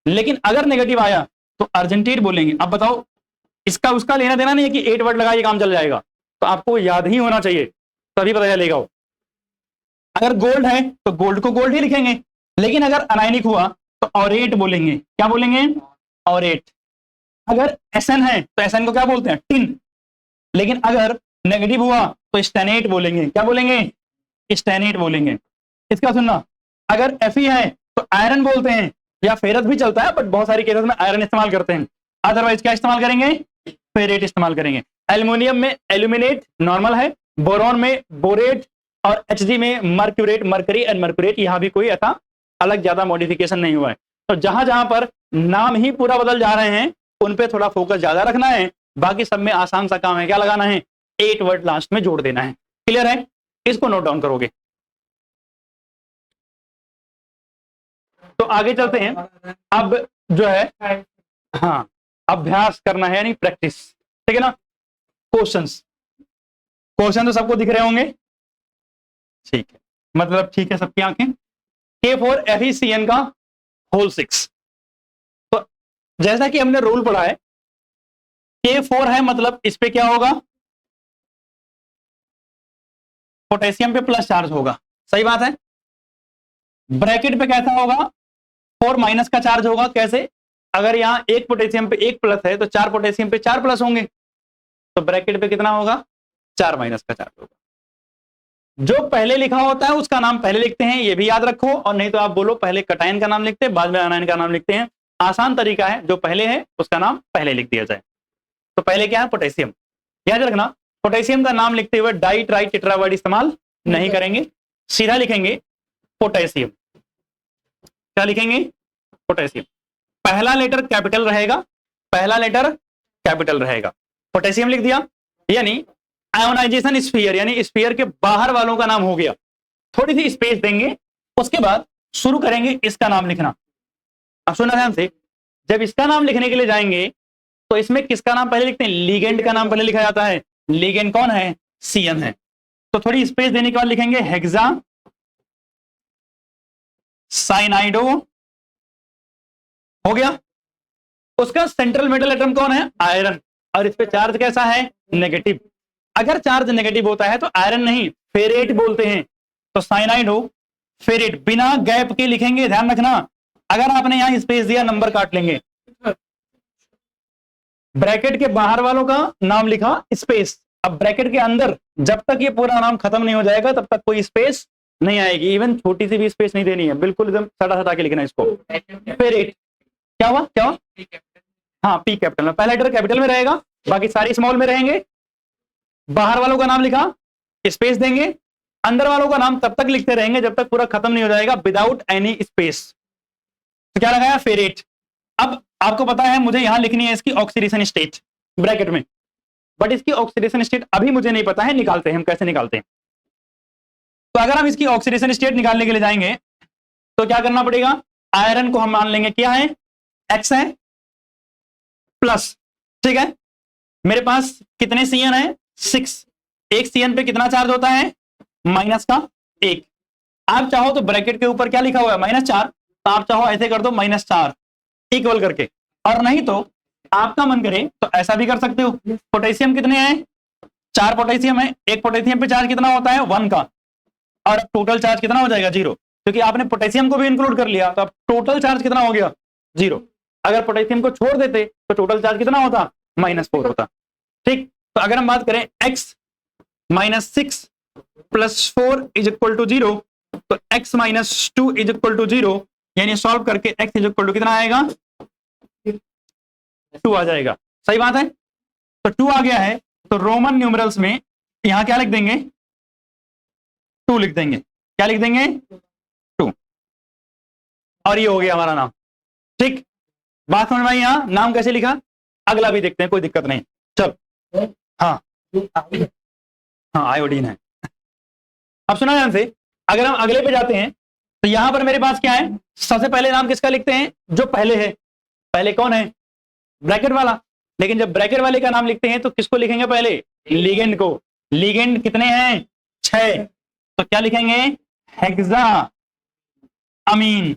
लेकिन अगर नेगेटिव आया तो अर्जेंटेट बोलेंगे। अब बताओ, इसका उसका लेना देना नहीं है कि 8 वर्ड लगाइए काम चल जाएगा, तो आपको याद ही होना चाहिए, तभी पता चलेगा। अगर गोल्ड है तो गोल्ड को गोल्ड ही लिखेंगे, लेकिन अगर अनायनिक हुआ तो ऑरेट बोलेंगे। क्या बोलेंगे? ऑरेट। अगर एसएन है तो एसएन को क्या बोलते हैं? टिन। लेकिन अगर नेगेटिव हुआ तो स्टेनेट बोलेंगे। क्या बोलेंगे? स्टेनेट बोलेंगे। इसका सुनना, अगर एफई है तो आयरन बोलते हैं, या फेरस भी चलता है, बट बहुत सारी केसेस में आयरन इस्तेमाल करते हैं। अदरवाइज क्या इस्तेमाल करेंगे? फेरेट इस्तेमाल करेंगे। एल्युमिनियम में एल्यूमिनेट नॉर्मल है, बोरॉन में बोरेट, और एचजी में मर्क्यूरेट, मर्करी एंड मर्क्यूरेट। यहां भी कोई ऐसा अलग ज्यादा मॉडिफिकेशन नहीं हुआ है। तो जहां जहां पर नाम ही पूरा बदल जा रहे हैं उन पे थोड़ा फोकस ज्यादा रखना है, बाकी सब में आसान सा काम है। क्या लगाना है? 8 वर्ड लास्ट में जोड़ देना है। क्लियर है? इसको नोट डाउन करोगे। तो आगे चलते हैं। अब जो है, हाँ, अभ्यास करना है, यानी प्रैक्टिस। ठीक है ना? क्वेश्चंस, क्वेश्चन तो सबको दिख रहे होंगे। ठीक है, मतलब ठीक है सबकी आंखें। K4FeCN का होल 6। तो जैसा कि हमने रूल पढ़ा है, K4 है मतलब इस पे क्या होगा? पोटेशियम पे प्लस चार्ज होगा। सही बात है। ब्रैकेट पे कैसा होगा? 4 माइनस का चार्ज होगा। कैसे? अगर यहां एक पोटेशियम पे एक प्लस है तो 4 पोटेशियम पे 4 प्लस होंगे, तो ब्रैकेट पे कितना होगा? 4 माइनस का चार्ज होगा। जो पहले लिखा होता है उसका नाम पहले लिखते हैं, ये भी याद रखो। और नहीं तो आप बोलो पहले कटायन का नाम लिखते हैं, बाद में आनायन का नाम लिखते हैं। आसान तरीका है, जो पहले है उसका नाम पहले लिख दिया जाए। तो पहले क्या है? पोटेशियम। याद रखना, पोटेशियम का नाम लिखते हुए डाई ट्राई टेट्रावर्ड इस्तेमाल नहीं करेंगे, सीधा लिखेंगे पोटेशियम। क्या लिखेंगे? पोटेशियम। पहला लेटर कैपिटल रहेगा, पहला लेटर कैपिटल रहेगा। पोटेशियम लिख दिया, यानी आयोनाइजेशन स्फीयर, यानी स्फीयर के बाहर वालों का नाम हो गया। थोड़ी सी स्पेस देंगे, उसके बाद शुरू करेंगे इसका नाम लिखना। अब सुनना ध्यान से, जब इसका नाम लिखने के लिए जाएंगे तो इसमें किसका नाम पहले लिखते हैं? लिगेंड का नाम पहले लिखा जाता है। लिगेंड कौन है? CN है। तो थोड़ी स्पेस देने के बाद लिखेंगे हेक्सा साइनाइडो। हो गया। उसका सेंट्रल मेटल एटम कौन है? आयरन। और इस पे चार्ज कैसा है? नेगेटिव। अगर चार्ज नेगेटिव होता है तो आयरन नहीं फेरेट बोलते हैं। तो साइनाइड हो फेरेट, बिना गैप के लिखेंगे, ध्यान रखना। अगर आपने यहां स्पेस दिया नंबर काट लेंगे। ब्रैकेट के बाहर वालों का नाम लिखा, स्पेस। अब ब्रैकेट के अंदर जब तक ये पूरा नाम खत्म नहीं हो जाएगा तब तक कोई स्पेस नहीं आएगी। इवन छोटी सी भी स्पेस नहीं देनी है, बिल्कुल एकदम सटा सटा के लिखना है इसको। फेरेट। क्या हुआ? क्या हुआ? हाँ, पी कैपिटल में, पहला लेटर कैपिटल में रहेगा, बाकी सारी स्मॉल में रहेंगे। बाहर वालों का नाम लिखा, स्पेस देंगे। अंदर वालों का नाम तब तक लिखते रहेंगे जब तक पूरा खत्म नहीं हो जाएगा, विदाउट एनी स्पेस। तो क्या लगाया? फेरेट। अब आपको पता है मुझे यहां लिखनी है इसकी ऑक्सीडेशन स्टेट ब्रैकेट में, बट इसकी ऑक्सीडेशन स्टेट अभी मुझे नहीं पता है, निकालते हैं हम। कैसे निकालते हैं? तो अगर हम इसकी ऑक्सीडेशन स्टेट निकालने के लिए जाएंगे तो क्या करना पड़ेगा? आयरन को हम मान लेंगे क्या है? X है प्लस। ठीक है, मेरे पास कितने CN है? 6। एक CN पे कितना चार्ज होता है? माइनस का 1। आप चाहो तो ब्रैकेट के ऊपर क्या लिखा हुआ है? -4। तो आप चाहो ऐसे कर दो -4 इक्वल करके, और नहीं तो आपका मन करे तो ऐसा भी कर सकते हो। पोटेशियम कितने हैं? 4 पोटेशियम है। एक पोटेशियम पे चार्ज कितना होता है? 1 का, और टोटल चार्ज कितना हो जाएगा? 0, क्योंकि आपने पोटेशियम को भी इंक्लूड कर लिया। तो अब टोटल चार्ज कितना हो गया? 0। अगर पोटेशियम को छोड़ देते तो टोटल चार्ज कितना होता? -4 होता। ठीक, तो अगर हम बात करें x -6 + 4 = 0, तो x - 2 = 0, यानी सॉल्व करके x = कितना आएगा? 2 आ जाएगा। सही बात है। तो 2 आ गया है, तो रोमन न्यूमरल्स में यहां क्या लिख देंगे? 2 लिख देंगे। क्या लिख देंगे? 2। और ये हो गया हमारा नाम। ठीक, बात समझ में आई? यहां नाम कैसे लिखा? अगला भी देखते हैं, कोई दिक्कत नहीं। चल, हाँ हाँ आयोडीन है। अब सुना ध्यान से, अगर हम अगले पे जाते हैं तो यहां पर मेरे पास क्या है, सबसे पहले नाम किसका लिखते हैं, जो पहले है। पहले कौन है, ब्रैकेट वाला। लेकिन जब ब्रैकेट वाले का नाम लिखते हैं तो किसको लिखेंगे पहले, लिगेंड को। लिगेंड कितने हैं, 6। तो क्या लिखेंगे, हेक्सा अमीन,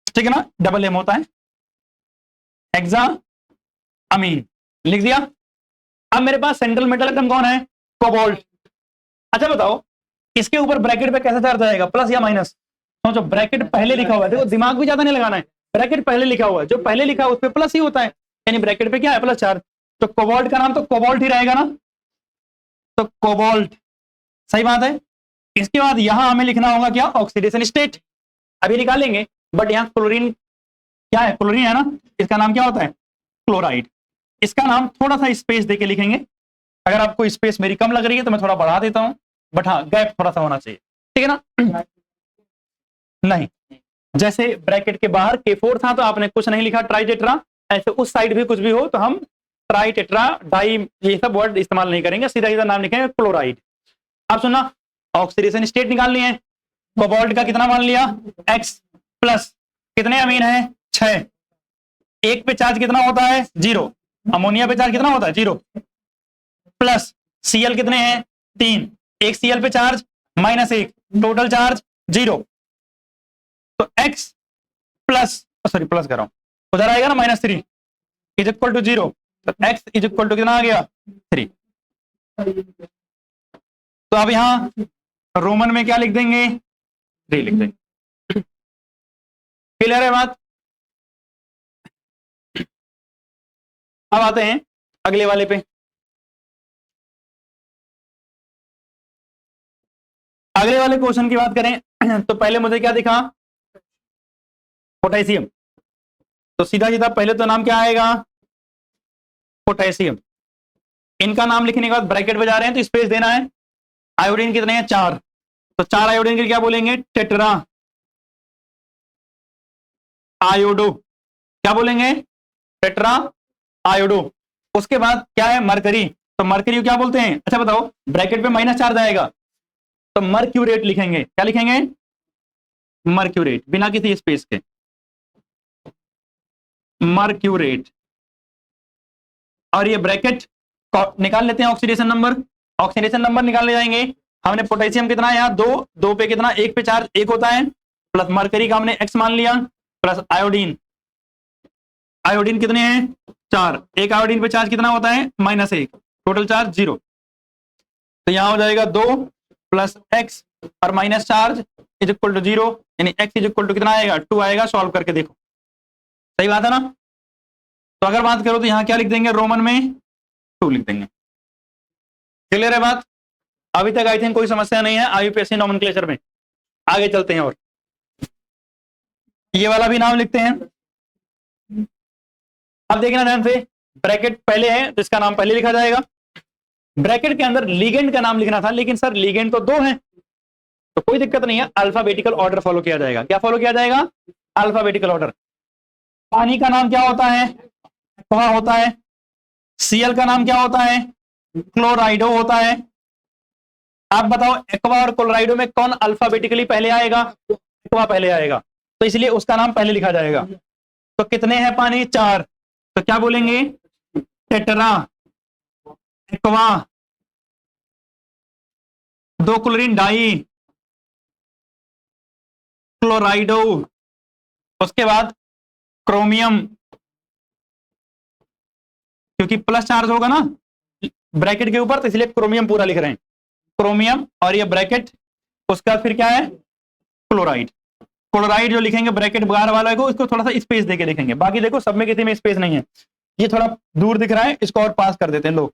ठीक है ना, डबल एम होता है, हेक्सा अमीन, लिख दिया। अब मेरे पास सेंट्रल मेटल आइटम कौन है, कोबाल्ट। अच्छा बताओ इसके ऊपर ब्रैकेट पे कैसा चार्ज आएगा, प्लस या माइनस। सोचो ब्रैकेट पहले लिखा हुआ है, देखो दिमाग भी ज्यादा नहीं लगाना है, ब्रैकेट पहले लिखा हुआ है, जो पहले लिखा हुआ उस पर प्लस ही होता है, यानी ब्रैकेट पे क्या है, प्लस चार्ज। तो कोबाल्ट का नाम तो कोबाल्ट ही रहेगा ना, तो कोबाल्ट, सही बात है। इसके बाद यहां हमें लिखना होगा क्या, ऑक्सीडेशन स्टेट, अभी निकालेंगे, बट यहाँ क्लोरीन क्या है, क्लोरीन है ना, इसका नाम क्या होता है, क्लोराइड। इसका नाम थोड़ा सा स्पेस देके लिखेंगे, अगर आपको स्पेस मेरी कम लग रही है तो मैं थोड़ा बढ़ा देता हूं, बट हाँ गैप थोड़ा सा होना चाहिए, ठीक है ना। नहीं, जैसे ब्रैकेट के बाहर K4 था तो आपने कुछ नहीं लिखा ट्राइटेट्रा, ऐसे उस साइड भी कुछ भी हो तो हम ट्राइटेट्रा डाई ये सब वर्ड इस्तेमाल नहीं करेंगे, सीधा सीधा नाम लिखेंगे क्लोराइड। अब सुनना, ऑक्सीडेशन स्टेट निकालनी है, कोबाल्ट का कितना मान लिया, X प्लस, कितने अमीन है, 6। एक पे चार्ज कितना होता है, 0। अमोनिया पे चार्ज कितना होता है, 0 प्लस Cl कितने हैं, 3। एक Cl पे चार्ज -1, टोटल चार्ज 0। तो X प्लस, सॉरी प्लस कर रहा हूं, उधर आएगा ना -3 इज इक्वल टू 0, तो X इज इक्वल टू कितना आ गया, 3। तो अब यहां रोमन में क्या लिख देंगे, 3 लिख देंगे। क्लियर है बात। अब आते हैं अगले वाले पे। अगले वाले क्वेश्चन की बात करें तो पहले मुझे क्या दिखा, पोटेशियम। तो सीधा सीधा पहले तो नाम क्या आएगा, पोटेशियम। इनका नाम लिखने के बाद ब्रैकेट में जा रहे हैं तो स्पेस देना है। आयोडीन कितने हैं, 4। तो 4 आयोडीन के क्या बोलेंगे, टेट्रा आयोडो, क्या बोलेंगे, टेट्रा आयोडो। उसके बाद क्या है, मरकरी, तो मरकरी क्या बोलते हैं। अच्छा बताओ, ब्रैकेट पे माइनस चार्ज आएगा तो मर्क्यूरेट लिखेंगे, क्या लिखेंगे, मर्क्यूरेट, बिना किसी स्पेस के, मर्क्यूरेट। और ये ब्रैकेट निकाल लेते हैं, ऑक्सीडेशन नंबर, ऑक्सीडेशन नंबर निकालने जाएंगे। हमने पोटेशियम कितना है यहाँ, 2, 2 पे कितना, 1 पे चार्ज 1 होता है, प्लस मरकरी का हमने X मान लिया, प्लस आयोडीन, आयोडीन कितने हैं, 4। एक आयोडीन पे चार्ज कितना होता है, -1, टोटल चार्ज 0। तो यहां हो जाएगा 2 प्लस X और minus charge is equal to 0, यानी X इज इक्वल टू कितना आएगा, 2 आएगा। सॉल्व करके देखो, सही बात है ना। तो अगर बात करो तो यहां क्या लिख देंगे, रोमन में 2 लिख देंगे। क्लियर है बात। अभी तक आई थिंक कोई समस्या नहीं है आईयूपीएससी नोमेनक्लेचर में। आगे चलते हैं, और ये वाला भी नाम लिखते हैं। अब देखना ध्यान से, ब्रैकेट पहले है तो इसका नाम पहले लिखा जाएगा। ब्रैकेट के अंदर लिगेंड का नाम लिखना था, लेकिन सर लिगेंड तो 2 हैं, तो कोई दिक्कत नहीं है, अल्फाबेटिकल ऑर्डर फॉलो किया जाएगा। क्या फॉलो किया जाएगा, अल्फाबेटिकल ऑर्डर। पानी का नाम क्या होता है, एक्वा होता है। Cl का नाम क्या होता है, क्लोराइडो होता है। आप बताओ एक्वा और क्लोराइडो में कौन अल्फाबेटिकली पहले आएगा, एक्वा पहले आएगा, तो इसलिए उसका नाम पहले लिखा जाएगा। तो कितने हैं पानी, 4, तो क्या बोलेंगे, टेट्रा एक्वा, 2 क्लोरीन डाई क्लोराइडो, उसके बाद क्रोमियम, क्योंकि प्लस चार्ज होगा ना ब्रैकेट के ऊपर, तो इसलिए क्रोमियम पूरा लिख रहे हैं, क्रोमियम। और ये ब्रैकेट, उसका फिर क्या है, क्लोराइड। क्लोराइड जो लिखेंगे ब्रैकेट बाहर वाला को, इसको थोड़ा सा स्पेस देके लिखेंगे। बाकी देखो सब में किसी में स्पेस नहीं है, ये थोड़ा दूर दिख रहा है, इसको और पास कर देते हैं लोग,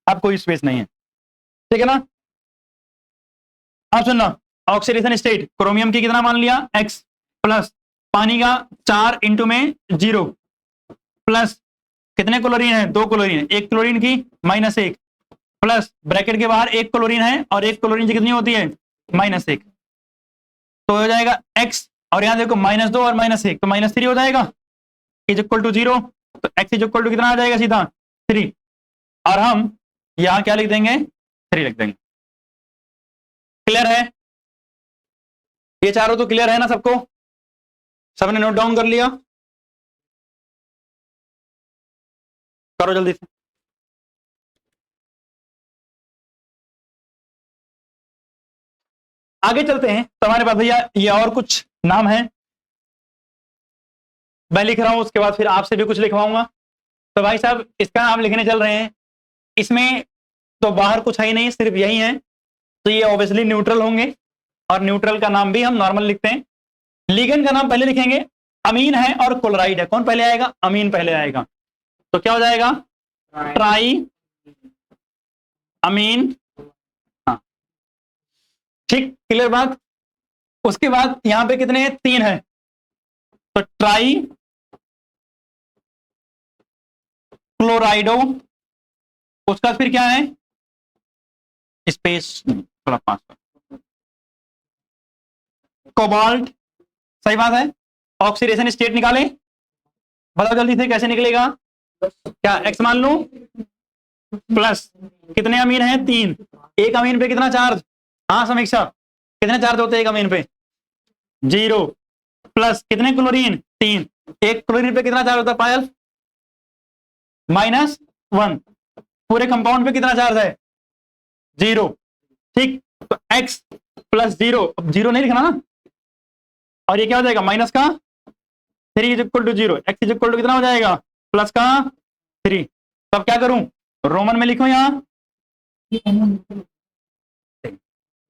अब कोई स्पेस नहीं है, ठीक है ना। आप सुनना, ऑक्सीडेशन स्टेट, क्रोमियम की कितना मान लिया, X प्लस पानी का 4 इंटू में 0 प्लस कितने क्लोरीन है, 2 क्लोरीन, 1 क्लोरीन की -1 प्लस ब्रैकेट के बाहर 1 क्लोरीन है, और 1 क्लोरीन की कितनी होती है, -1, तो हो जाएगा X। और यहां देखो -2 और -1, तो -3 हो जाएगा, इज इक्वल टू 0, तो X इज इक्वल टू कितना आ जाएगा, सीधा 3। और हम यहां क्या लिख देंगे, 3 लिख देंगे। क्लियर है? ये चारों तो क्लियर है ना सबको? सबने नोट डाउन कर लिया? करो जल्दी से। आगे चलते हैं। तो हमारे पास भैया ये और कुछ नाम है, मैं लिख रहा हूं, उसके बाद फिर आपसे भी कुछ लिखवाऊंगा। तो भाई साहब इसका नाम लिखने चल रहे हैं। इसमें तो बाहर कुछ है ही नहीं, सिर्फ यही है, तो ये ऑब्वियसली न्यूट्रल होंगे, और न्यूट्रल का नाम भी हम नॉर्मल लिखते हैं। लिगेंड का नाम पहले लिखेंगे। अमीन है और क्लोराइड है, कौन पहले आएगा? अमीन पहले आएगा। तो क्या हो जाएगा? ट्राई अमीन। हाँ ठीक, क्लियर बात। उसके बाद यहां पे कितने हैं? 3 है, तो ट्राई क्लोराइडो। उसका फिर क्या है? स्पेस थोड़ा पास, कोबाल्ट। सही बात है। ऑक्सीडेशन स्टेट निकालें, बताओ जल्दी से कैसे निकलेगा? क्या एक्स मान लूं प्लस कितने अमीन हैं? 3। एक अमीन पे कितना चार्ज? हाँ समीक्षा, कितने चार्ज होते हैं एक अमीन पे? 0। प्लस कितने क्लोरीन? 3। एक क्लोरीन पे कितना चार्ज होता है पायल? -1। पूरे कंपाउंड पे कितना चार्ज है? 0। ठीक, तो x प्लस 0, अब 0 नहीं लिखना ना, और ये क्या हो जाएगा? माइनस का 3 is equal to 0। X is equal to कितना हो जाएगा? प्लस का 3। तब क्या करूं? रोमन में लिखूं यहां?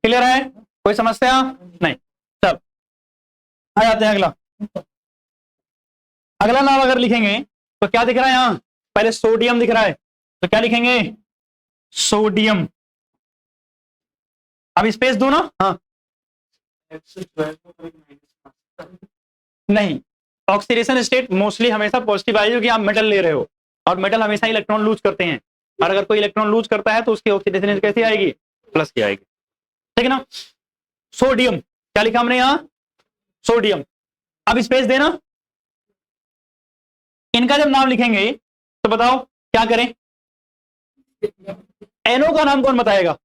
क्लियर है? कोई समस्या नहीं। तब आ जाते हैं अगला। अगला नाम अगर लिखेंगे तो क्या दिख रहा है यहां? पहले सोडियम दिख रहा है, तो क्या लिखेंगे? सोडियम। अब स्पेस दो ना। हाँ नहीं, ऑक्सीडेशन स्टेट मोस्टली हमेशा पॉजिटिव आएगी क्योंकि आप मेटल ले रहे हो, और मेटल हमेशा इलेक्ट्रॉन लूज करते हैं, और अगर कोई इलेक्ट्रॉन लूज करता है तो उसकी ऑक्सीडेशन कैसी आएगी? प्लस की आएगी। ठीक है ना? सोडियम, क्या लिखा हमने यहां? सोडियम। अब स्पेस देना। इनका जब नाम लिखेंगे तो बताओ क्या करें? एनओ का नाम कौन बताएगा?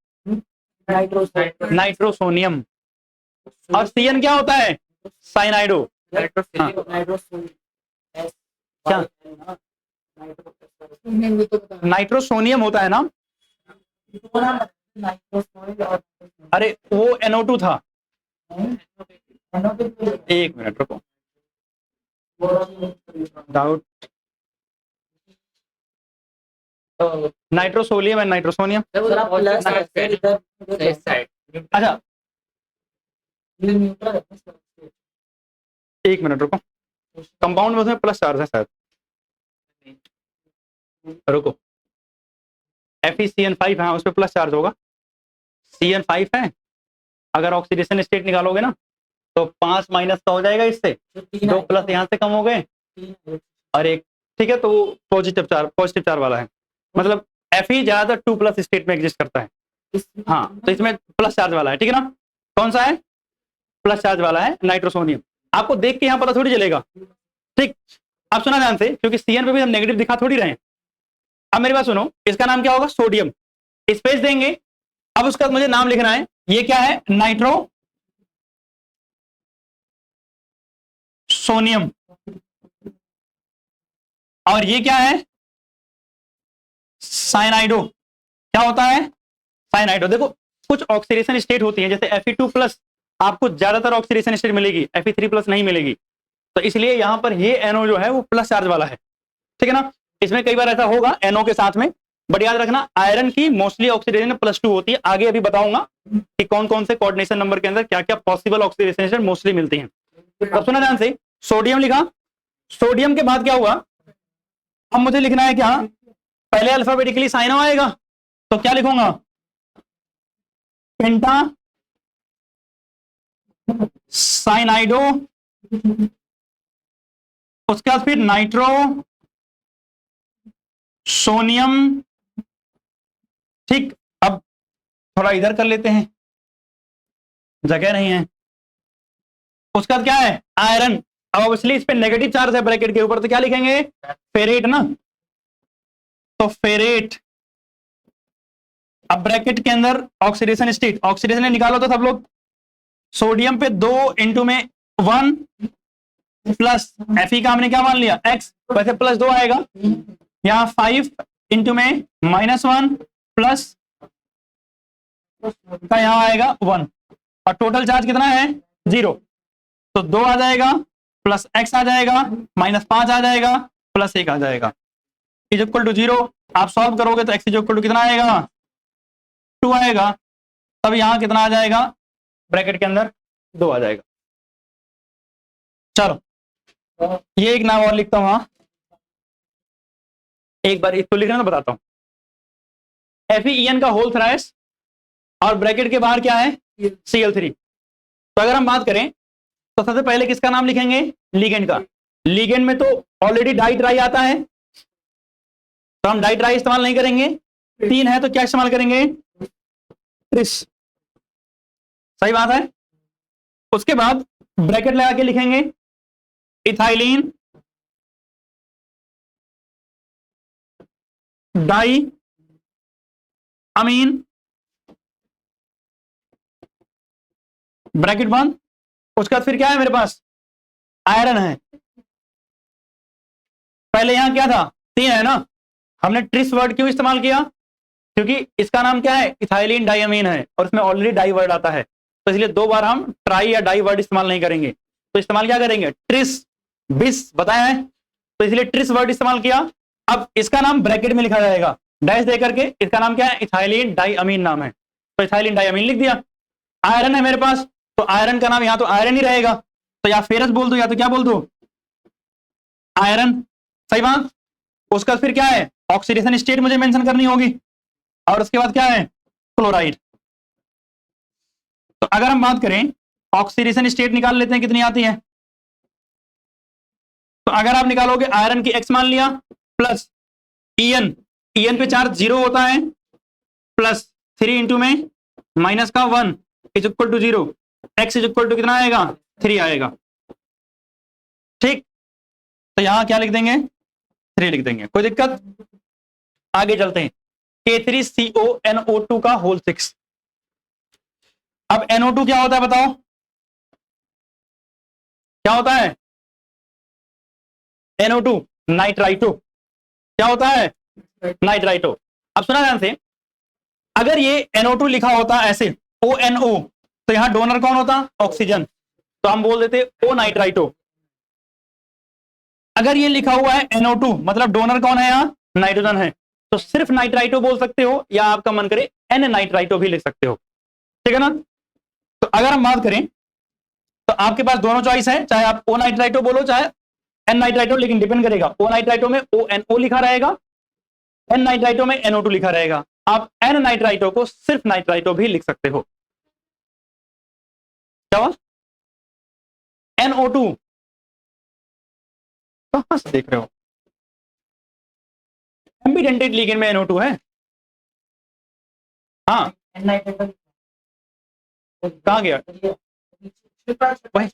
नाइट्रोसोनियम। और सीएन क्या होता है? साइनाइडो। क्या नाइट्रोसोनियम होता है ना? अरे वो NO2 था। एक मिनट रुको, डाउट। नाइट्रोसोलियम and nitrosonium. अच्छा एक मिनट रुको, कंपाउंड में उसमें प्लस चार्ज है शायद, रुको। FeCN5 है, उस पर प्लस चार्ज होगा। CN5 है, अगर ऑक्सीडेशन स्टेट निकालोगे ना तो 5 माइनस का हो जाएगा इससे, 2 प्लस यहाँ से कम हो गए, और एक ठीक है, तो पॉजिटिव चार्ज वाला है, मतलब Fe ज्यादातर 2 प्लस स्टेट में एग्जिस्ट करता है। हाँ तो इसमें प्लस चार्ज वाला है, ठीक है ना? कौन सा है? प्लस चार्ज वाला है नाइट्रोसोनियम। आपको देख के यहाँ पता थोड़ी चलेगा। ठीक, आप सुना ध्यान से, क्योंकि सीएन पे भी हम नेगेटिव दिखा थोड़ी रहे हैं। अब मेरी बात सुनो, इसका नाम क्या होगा? सोडियम। स्पेस देंगे। अब उसका मुझे नाम लिखना है, ये क्या है? नाइट्रो सोनियम। और ये क्या है? साइनाइडो। क्या होता है? साइनाइडो। देखो कुछ ऑक्सीडेशन स्टेट होती है, जैसे Fe2+ आपको ज्यादातर ऑक्सीडेशन स्टेट मिलेगी, Fe3+ नहीं मिलेगी, तो इसलिए यहां पर ये NO जो है वो प्लस चार्ज वाला है। ठीक है ना? इसमें कई बार ऐसा होगा NO के साथ में, बट याद रखना आयरन की मोस्टली ऑक्सीडेशन +2 होती है। आगे अभी बताऊंगा कि कौन कौन से कोऑर्डिनेशन नंबर के अंदर क्या क्या पॉसिबल ऑक्सीडेशन मोस्टली मिलती हैं। अब सुना ध्यान से, सोडियम लिखा। सोडियम के बाद क्या हुआ? अब मुझे लिखना है क्या? पहले अल्फाबेटिकली साइन आएगा, तो क्या लिखूंगा? पेंटा साइनाइडो, उसके बाद फिर नाइट्रो सोनियम। ठीक, अब थोड़ा इधर कर लेते हैं, जगह नहीं है। उसके बाद क्या है? आयरन। अब ऑब्वियसली इस पे नेगेटिव चार्ज है ब्रैकेट के ऊपर, तो क्या लिखेंगे? फेरेट ना, तो फेरेट। अब ब्रैकेट के अंदर ऑक्सीडेशन स्टेट, ऑक्सीडेशन निकालो तो सब लोग, सोडियम पे 2 इंटू में 1 प्लस Fe का हमने क्या मान लिया x, वैसे प्लस 2 आएगा, यहाँ 5 इंटू में -1 प्लस का यहाँ आएगा 1, और टोटल चार्ज कितना है 0, तो 2 आ जाएगा प्लस x आ जाएगा -5 आ जाएगा प्लस 1 आ जाएगा, इज इक्वल टू 0। आप सॉल्व करोगे तो x इज इक्वल टू कितना आएगा 2 आएगा, तब यहाँ कितना आ जाएगा ब्रैकेट के अंदर 2 आ जाएगा। चलो ये एक नाम और लिखता हूं, एक बार इसको लिखना तो बताता हूं, FeN का होल थ्राइस और ब्रैकेट के बाहर क्या है Cl3। तो अगर हम बात करें तो सबसे पहले किसका नाम लिखेंगे लिगेंड का, लिगेंड में तो ऑलरेडी डाई ट्राई आता है, तो हम डाई ट्राई इस्तेमाल नहीं करेंगे, 3 है तो क्या इस्तेमाल करेंगे ट्रिस, सही बात है। उसके बाद ब्रैकेट लगा के लिखेंगे इथाइलिन डाई अमीन, ब्रैकेट बंद। उसके बाद फिर क्या है मेरे पास आयरन है, पहले यहां क्या था 3 है ना, हमने ट्रिस वर्ड क्यों इस्तेमाल किया, क्योंकि इसका नाम क्या है इथाइलिन डाइअमीन है और उसमें ऑलरेडी डाई वर्ड आता है, तो इसलिए 2 बार हम ट्राई या डाई वर्ड इस्तेमाल नहीं करेंगे, तो इस्तेमाल क्या करेंगे ट्रिस बिस बताया है, तो इसलिए ट्रिस वर्ड इस्तेमाल किया। अब इसका नाम ब्रैकेट में लिखा जाएगा डैश दे करके, इसका नाम क्या है इथाइलिन डाइअमीन नाम है, तो इथाइलिन डाइअमीन लिख दिया। आयरन है मेरे पास, तो आयरन का नाम यहां तो आयरन ही रहेगा, तो या फेरस बोल दो या तो क्या बोल दो आयरन, सही बात। उसका फिर क्या है ऑक्सीडेशन स्टेट मुझे मेंशन करनी होगी, और उसके बाद क्या है क्लोराइड। तो अगर हम बात करें ऑक्सीडेशन स्टेट निकाल लेते हैं कितनी आती है, तो अगर आप निकालोगे आयरन की x मान लिया प्लस EN पे चार्ज 0 होता है प्लस 3 इंटू में माइनस का 1 is equal to 0, x is equal to कितना आएगा 3 आएगा, ठीक। तो यहां क्या लिख देंगे 3 लिख देंगे, कोई दिक्कत। आगे चलते हैं K3CONO2 का होल 6। अब NO2 क्या होता है बताओ, क्या होता है NO2 नाइट्राइटो, क्या होता है नाइट्राइटो। अब सुना ध्यान से, अगर ये NO2 लिखा होता ऐसे ONO, तो यहां डोनर कौन होता ऑक्सीजन, तो हम बोल देते O नाइट्राइटो। अगर ये लिखा हुआ है NO2 मतलब डोनर कौन है यहाँ नाइट्रोजन है, तो सिर्फ नाइट्राइटो बोल सकते हो या आपका मन करे N नाइट्राइटो भी लिख सकते हो, ठीक है ना। तो अगर हम बात करें तो आपके पास दोनों चॉइस है, चाहे आप O नाइट्राइटो बोलो चाहे N नाइट्राइटो, लेकिन डिपेंड करेगा O नाइट्राइटो में ONO लिखा रहेगा, N नाइट्राइटो में NO2 लिखा रहेगा। आप N नाइट्राइटो को सिर्फ नाइट्राइटो भी लिख सकते हो, क्या हुआ NO2 कहां से देख रहे हो, एम्बिडेंटेड लिगेंड में NO2 है, हाँ कहां गया भाई,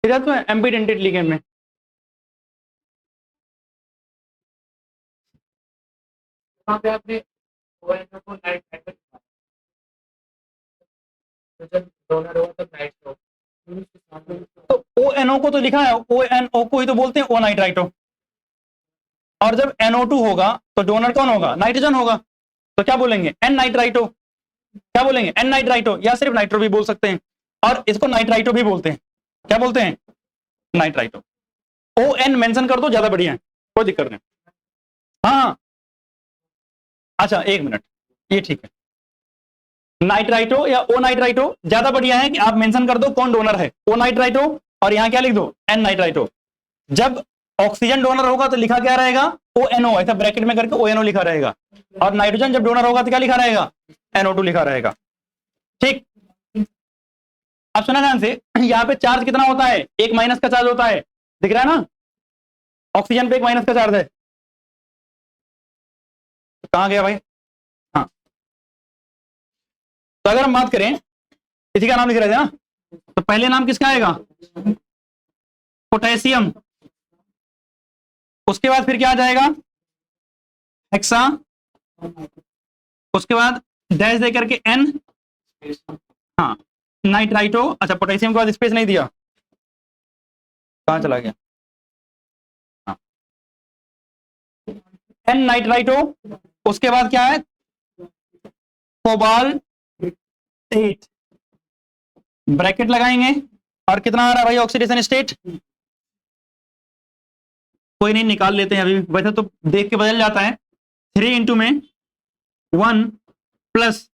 इधर तो है एम्बिडेंटेड लिगेंड में, पे आपने ONO को नाइट जब डोनर होगा तब नाइट हो, तो ONO को तो लिखा है, ONO को ही तो बोलते हैं O नाइट्राइटो, और जब NO2 होगा तो डोनर कौन होगा नाइट्रोजन होगा, तो क्या बोलेंगे N नाइट्राइटो, क्या बोलेंगे N नाइट्राइटो, या सिर्फ नाइट्रो भी बोल सकते हैं, और इसको नाइट्राइटो भी बोलते हैं, क्या बोलते हैं नाइट्राइटो। ON मेंशन कर दो ज्यादा बढ़िया है, कोई दिक्कत नहीं। हाँ अच्छा एक मिनट, ये ठीक है, नाइट्राइटो या O नाइट्राइटो ज्यादा बढ़िया है कि आप मेंशन कर दो कौन डोनर है O नाइट्राइटो, और यहां क्या लिख दो N नाइट्राइटो। जब ऑक्सीजन डोनर होगा तो लिखा क्या रहेगा ONO, ऐसा ब्रैकेट में करके ONO लिखा रहेगा, और नाइट्रोजन जब डोनर होगा तो क्या लिखा रहेगा NO2 लिखा रहेगा, ठीक। अब सुना ध्यान से, यहाँ पे चार्ज कितना होता है, 1 माइनस का चार्ज होता है, दिख रहा है ना, ऑक्सीजन पे 1 माइनस का चार्ज है, तो कहां गया भाई, हाँ। तो अगर हम बात करें इसी का नाम लिख रहे थे ना, तो पहले नाम किसका आएगा पोटेशियम, उसके बाद फिर क्या आ जाएगा हेक्सा, उसके बाद डैश दे करके एन, हाँ नाइट्राइटो, अच्छा पोटेशियम के बाद स्पेस नहीं दिया, कहाँ चला गया, हाँ एन नाइट्राइटो, उसके बाद क्या है कोबाल्ट 8, ब्रैकेट लगाएंगे और कितना आ रहा है भाई ऑक्सीडेशन स्टेट, कोई नहीं निकाल लेते हैं अभी, वैसे तो देख के बदल जाता है, 3 इंटू में 1 प्लस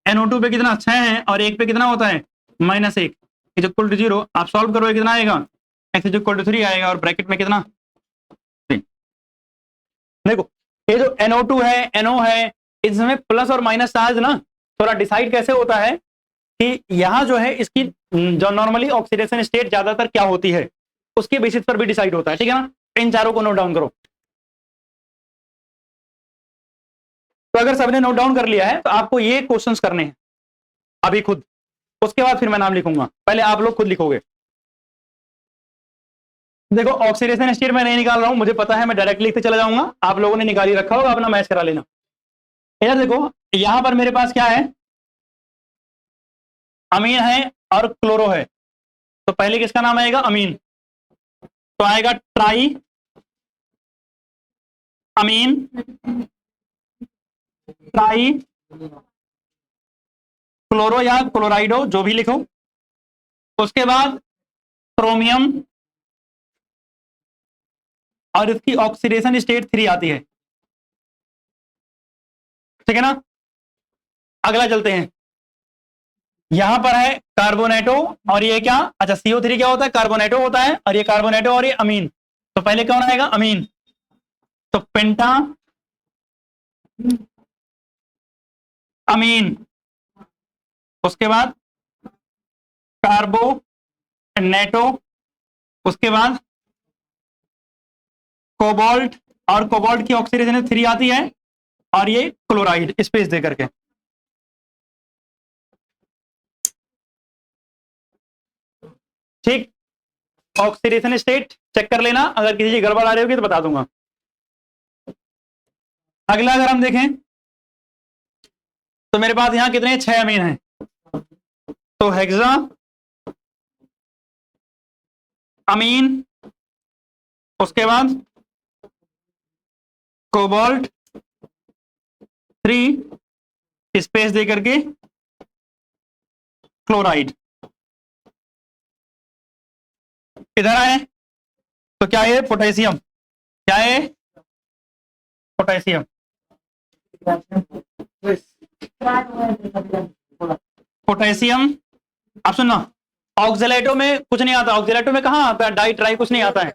NO2 पे कितना 6 है और 1 पे कितना होता है -1 इज इक्वल टू 0, आप सॉल्व करोगे कितना आएगा x इज इक्वल टू 3 आएगा और ब्रैकेट में कितना 3। देखो ये जो NO2 है NO है इसमें प्लस और माइनस चार्ज ना थोड़ा डिसाइड कैसे होता है कि यहाँ जो है इसकी जो नॉर्मली ऑक्सीडेशन स्टेट ज्यादातर क्या होती है उसके बेसिस पर भी डिसाइड होता है, ठीक है ना। इन चारों को नोट डाउन करो। तो अगर सबने नोट डाउन कर लिया है तो आपको ये क्वेश्चंस करने हैं अभी खुद, उसके बाद फिर मैं नाम लिखूंगा, पहले आप लोग खुद लिखोगे। देखो ऑक्सीडेशन स्टेट मैं नहीं निकाल रहा हूं, मुझे पता है, मैं डायरेक्टली लिखते चला जाऊंगा, आप लोगों ने निकाली रखा होगा, अपना मैच करा लेना। इधर देखो यहां पर मेरे पास क्या है, अमीन है और क्लोरो है, तो पहले किसका नाम आएगा अमीन, तो आएगा ट्राई अमीन, ट्राई क्लोरो या क्लोराइडो जो भी लिखो, उसके बाद क्रोमियम और इसकी ऑक्सीडेशन स्टेट 3 आती है, ठीक है ना। अगला चलते हैं, यहां पर है कार्बोनेटो और ये क्या, अच्छा CO3 क्या होता है कार्बोनेटो होता है और ये कार्बोनेटो और ये अमीन, तो पहले कौन आएगा अमीन, तो पेंटा अमीन, उसके बाद कार्बोनेटो, उसके बाद कोबाल्ट और कोबाल्ट की ऑक्सीडेशन 3 आती है और ये क्लोराइड स्पेस दे करके, ठीक। ऑक्सीडेशन स्टेट चेक कर लेना, अगर किसी की गड़बड़ आ रही होगी तो बता दूंगा। अगला अगर हम देखें तो मेरे पास यहां कितने 6 अमीन हैं, तो हेक्सा अमीन, उसके बाद कोबाल्ट 3 स्पेस दे करके क्लोराइड, इधर आए तो क्या है पोटेशियम, क्या है पोटेशियम, पोटेशियम। आप सुनना ऑक्जेलेटो में कुछ नहीं आता, ऑक्जेलेटो में कहां आता है डाई ट्राई कुछ नहीं आता है,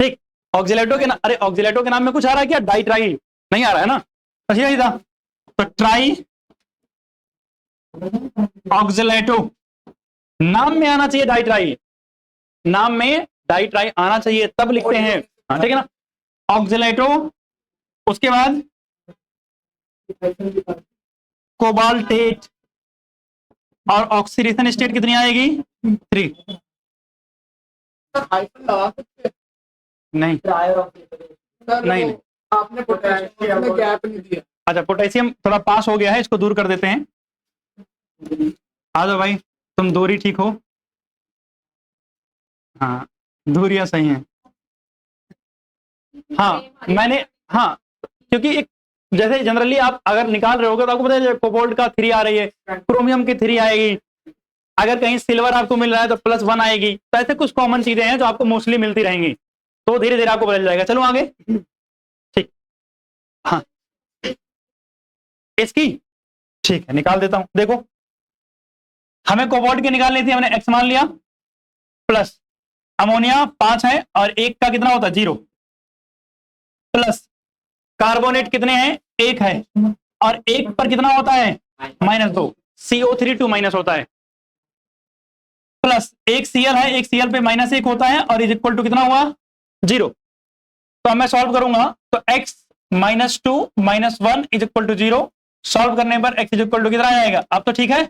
ठीक। ऑक्जेलेटो के अरे ऑक्जेलेटो के नाम में कुछ आ रहा है क्या, डाई ट्राई नहीं आ रहा है ना, तो यही था, तो ट्राई ऑक्जेलेटो, नाम में आना चाहिए डाई ट्राई, नाम में डाई ट्राई आना चाहिए तब लिखते हैं, हाँ ठीक है ना। ऑक्जेलेटो, उसके बाद कोबाल्टेट और ऑक्सीडेशन स्टेट कितनी आएगी 3, नहीं नहीं आपने पोटेशियम में गैप नहीं दिया, अच्छा पोटेशियम थोड़ा पास हो गया है, इसको दूर कर देते हैं, आ जाओ भाई तुम दूरी ठीक हो, हाँ दूरियां सही हैं, हाँ मैंने, हाँ क्योंकि एक जैसे जनरली आप अगर निकाल रहे होगे तो आपको पता है कोबाल्ट का 3 आ रही है, क्रोमियम की 3 आएगी, अगर कहीं सिल्वर आपको मिल रहा है तो +1 आएगी, तो ऐसे कुछ कॉमन चीजें हैं जो आपको मोस्टली मिलती रहेंगी, तो धीरे धीरे आपको बदल जाएगा। चलो आगे, ठीक, हाँ इसकी ठीक है निकाल देता हूं। देखो हमें कोबाल्ट की निकालनी थी, हमने X मान लिया, प्लस अमोनिया 5 है और 1 का कितना होता है 0, प्लस कार्बोनेट कितने हैं 1 है और 1 पर कितना होता है -2, CO3 2 माइनस होता है, प्लस एक Cl है, एक Cl पे -1 होता है और इज इक्वल टू कितना हुआ 0। तो मैं सॉल्व करूंगा तो x -2 -1 is equal to 0, solve करने पर x इज इक्वल टू कितना आएगा, अब तो ठीक है।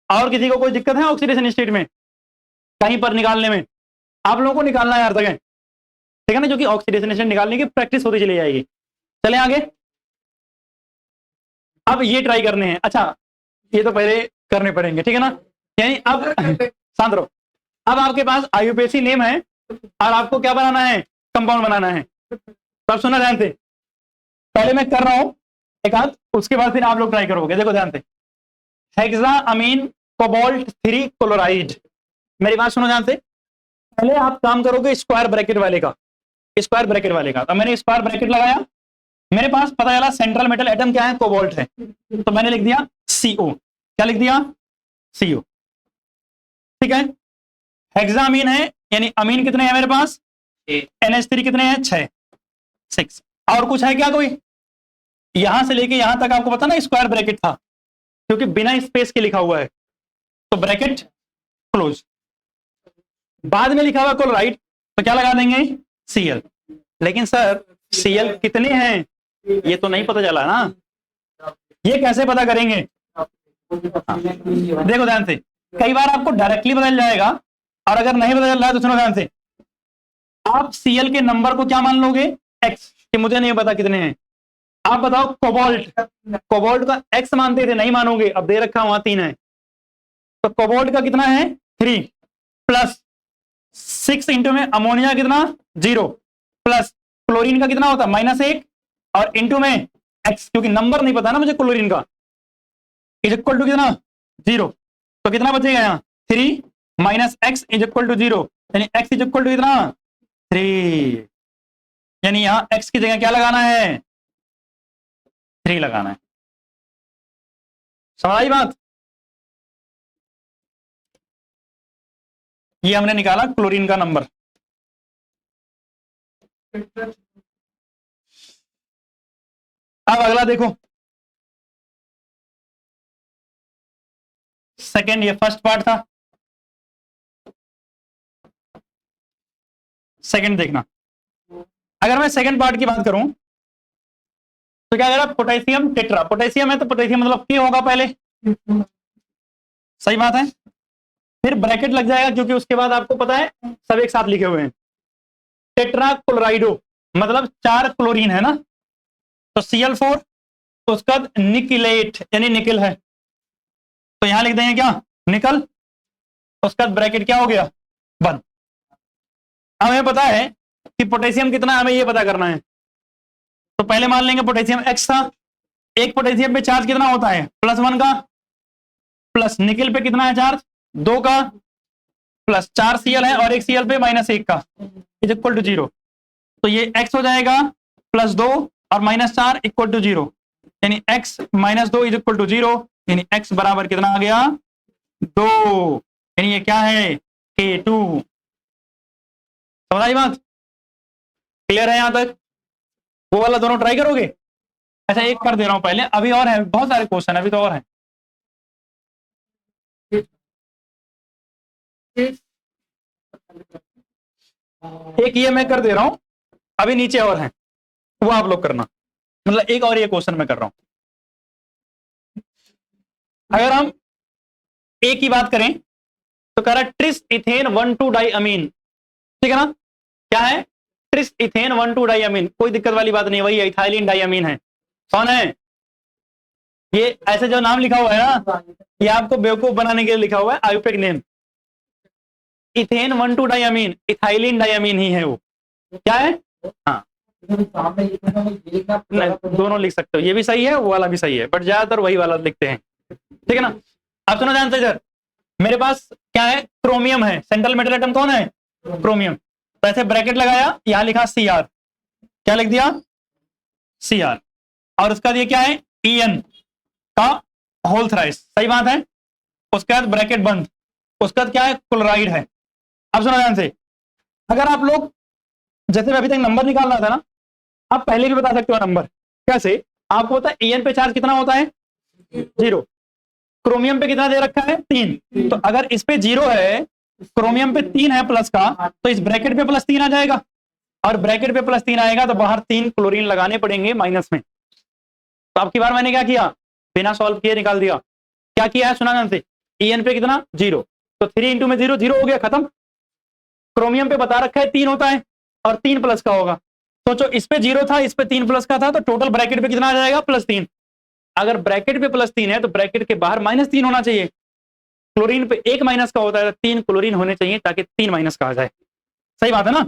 और किसी को कोई दिक्कत है ऑक्सीडेशन स्टेट में कहीं पर निकालने में, आप लोगों को निकालना है हर जगह, ठीक है ना, क्योंकि ऑक्सीडेशन स्टेट निकालने की प्रैक्टिस होती चली जाएगी। चले आगे। अब ये ट्राई करने हैं। अच्छा, ये तो पहले करने पड़ेंगे, ठीक है ना। यानी अब शांत रहो। अब आपके पास आईयूपीएसी नेम है और आपको क्या बनाना है, कंपाउंड बनाना है। तो आप सुना ध्यान से, पहले मैं कर रहा हूं एक आध, उसके बाद फिर आप लोग ट्राई करोगे। देखो ध्यान से, हेक्साअमीन कोबाल्ट 3 क्लोराइड। मेरी बात सुनो ध्यान से, पहले आप काम करोगे स्क्वायर ब्रैकेट वाले का, स्क्वायर ब्रैकेट वाले का। तो मैंने स्क्वायर ब्रैकेट लगाया, मेरे पास पता चला सेंट्रल मेटल एटम क्या है, कोबाल्ट है। तो मैंने लिख दिया CO। क्या लिख दिया, CO, ठीक है। हेक्साअमीन है, यानी अमीन कितने हैं मेरे पास, NH3 कितने हैं, 6। और कुछ है क्या कोई, यहां से लेके यहां तक आपको पता ना स्क्वायर ब्रैकेट था, क्योंकि बिना स्पेस के लिखा हुआ है, तो ब्रैकेट क्लोज। बाद में लिखा हुआ क्लोराइड, तो क्या लगा देंगे, Cl। लेकिन सर Cl कितने हैं ये तो नहीं पता चला ना, ये कैसे पता करेंगे। देखो ध्यान से, कई बार आपको डायरेक्टली बदल जाएगा, और अगर नहीं बदल रहा है तो सुनो ध्यान से, आप Cl के नंबर को क्या मान लोगे, X, कि मुझे नहीं पता कितने हैं। आप बताओ कोबाल्ट, कोबाल्ट का X मानते थे, नहीं मानोगे, अब दे रखा वहां 3 है, तो कोबाल्ट का कितना है 3, प्लस 6 इंटू में अमोनिया कितना 0, प्लस क्लोरीन का कितना होता -1, और इंटू में X, क्योंकि नंबर नहीं पता ना मुझे क्लोरीन का, इज इक्वल टू कितना 0। तो कितना बचेगा यहाँ 3 minus X is equal to 0, यानी X इज इक्वल टू कितना 3। यानी यहाँ X की जगह क्या लगाना है, 3 लगाना है। समझ आई बात। ये हमने निकाला क्लोरीन का नंबर। अब अगला देखो, सेकेंड, ये फर्स्ट पार्ट था, सेकेंड देखना। अगर मैं सेकेंड पार्ट की बात करूं तो क्या कह रहा, पोटेशियम टेट्रा, पोटेशियम है तो पोटेशियम मतलब K होगा पहले, सही बात है। फिर ब्रैकेट लग जाएगा, क्योंकि उसके बाद आपको पता है सब एक साथ लिखे हुए हैं। टेट्रा क्लोराइडो मतलब 4 क्लोरीन है ना, तो Cl4, तो उसका निकिलेट यानी निकल है, तो यहां लिख देंगे क्या, निकल। उसका ब्रैकेट क्या हो गया, बंद। अब हमें पता है कि पोटेशियम कितना है, हमें ये पता करना है। तो पहले मान लेंगे पोटेशियम X था, एक पोटेशियम पे चार्ज कितना होता है, +1 का, प्लस निकल पे कितना है चार्ज 2 का, प्लस 4 Cl है और एक Cl पे -1 का, इज इक्वल टू 0। तो ये X हो जाएगा +2 और -4 इक्वल टू 0, यानी X -2 इज इक्वल टू 0, यानी X बराबर कितना आ गया 2, यानी ये क्या है K2। समझ आई बात, क्लियर है यहां तक। वो वाला दोनों ट्राई करोगे। अच्छा एक कर दे रहा हूं पहले, अभी और है बहुत सारे क्वेश्चन, अभी तो और हैं। एक ये मैं कर दे रहा हूं, अभी नीचे और हैं, वो आप लोग करना। मतलब एक और ये क्वेश्चन मैं कर रहा हूं। अगर हम ए की बात करें तो कह रहा है ट्रिस इथेन 1,2 डाइअमीन, ठीक है ना। क्या है, ट्रिस इथेन 1,2 डाइअमीन, कोई दिक्कत वाली बात नहीं, वही है इथाइलिन डाइअमीन है। कौन है ये, ऐसे जो नाम लिखा हुआ है ना, ये आपको बेवकूफ बनाने के लिए लिखा हुआ है, आयुपेक नेम। इथेन 1,2 डाइअमीन, इथाइलिन डाइअमीन ही है वो। क्या है, हाँ दोनों लिख सकते हो, ये भी सही है वो वाला भी सही है, बट ज्यादातर वही वाला लिखते हैं, ठीक है ना। अब सुनो ध्यान से इधर, मेरे पास क्या है, क्रोमियम है, सेंट्रल मेटल एटम कौन है, क्रोमियम। तो ऐसे ब्रैकेट लगाया, यहां लिखा Cr, क्या लिख दिया Cr, और उसका ये क्या है En का होल थ्राइस, सही बात है। उसके बाद ब्रैकेट बंद, उसका क्या है क्लोराइड है। अब सुनो ध्यान से, अगर आप लोग जैसे मैं अभी तक नंबर निकाल रहा था ना, आप पहले भी बता सकते हो नंबर कैसे। आपको पता है En पे चार्ज कितना होता है 0, क्रोमियम पे कितना दे रखा है 3, तो अगर इस पे 0 है, क्रोमियम पे 3 है प्लस का, तो इस ब्रैकेट पे +3 आ जाएगा, और ब्रैकेट पे +3 आएगा तो बाहर 3 क्लोरीन लगाने पड़ेंगे माइनस में। तो अब की बार मैंने क्या किया, बिना सॉल्व किए निकाल दिया। क्या किया है सुना ध्यान से, En पे कितना 0, तो 3 इंटू में 0 0 हो गया, खत्म। क्रोमियम पे बता रखा है 3 होता है और 3 प्लस का होगा, सोचो इस पे 0 था, इस पे 3 प्लस का था, तो टोटल ब्रैकेट पे कितना आ जाएगा? +3। अगर ब्रैकेट पे +3 है तो ब्रैकेट के बाहर -3 होना चाहिए। क्लोरीन पे 1 माइनस का होता है तो 3 क्लोरीन होने चाहिए ताकि 3 माइनस का आ जाए। सही बात है ना?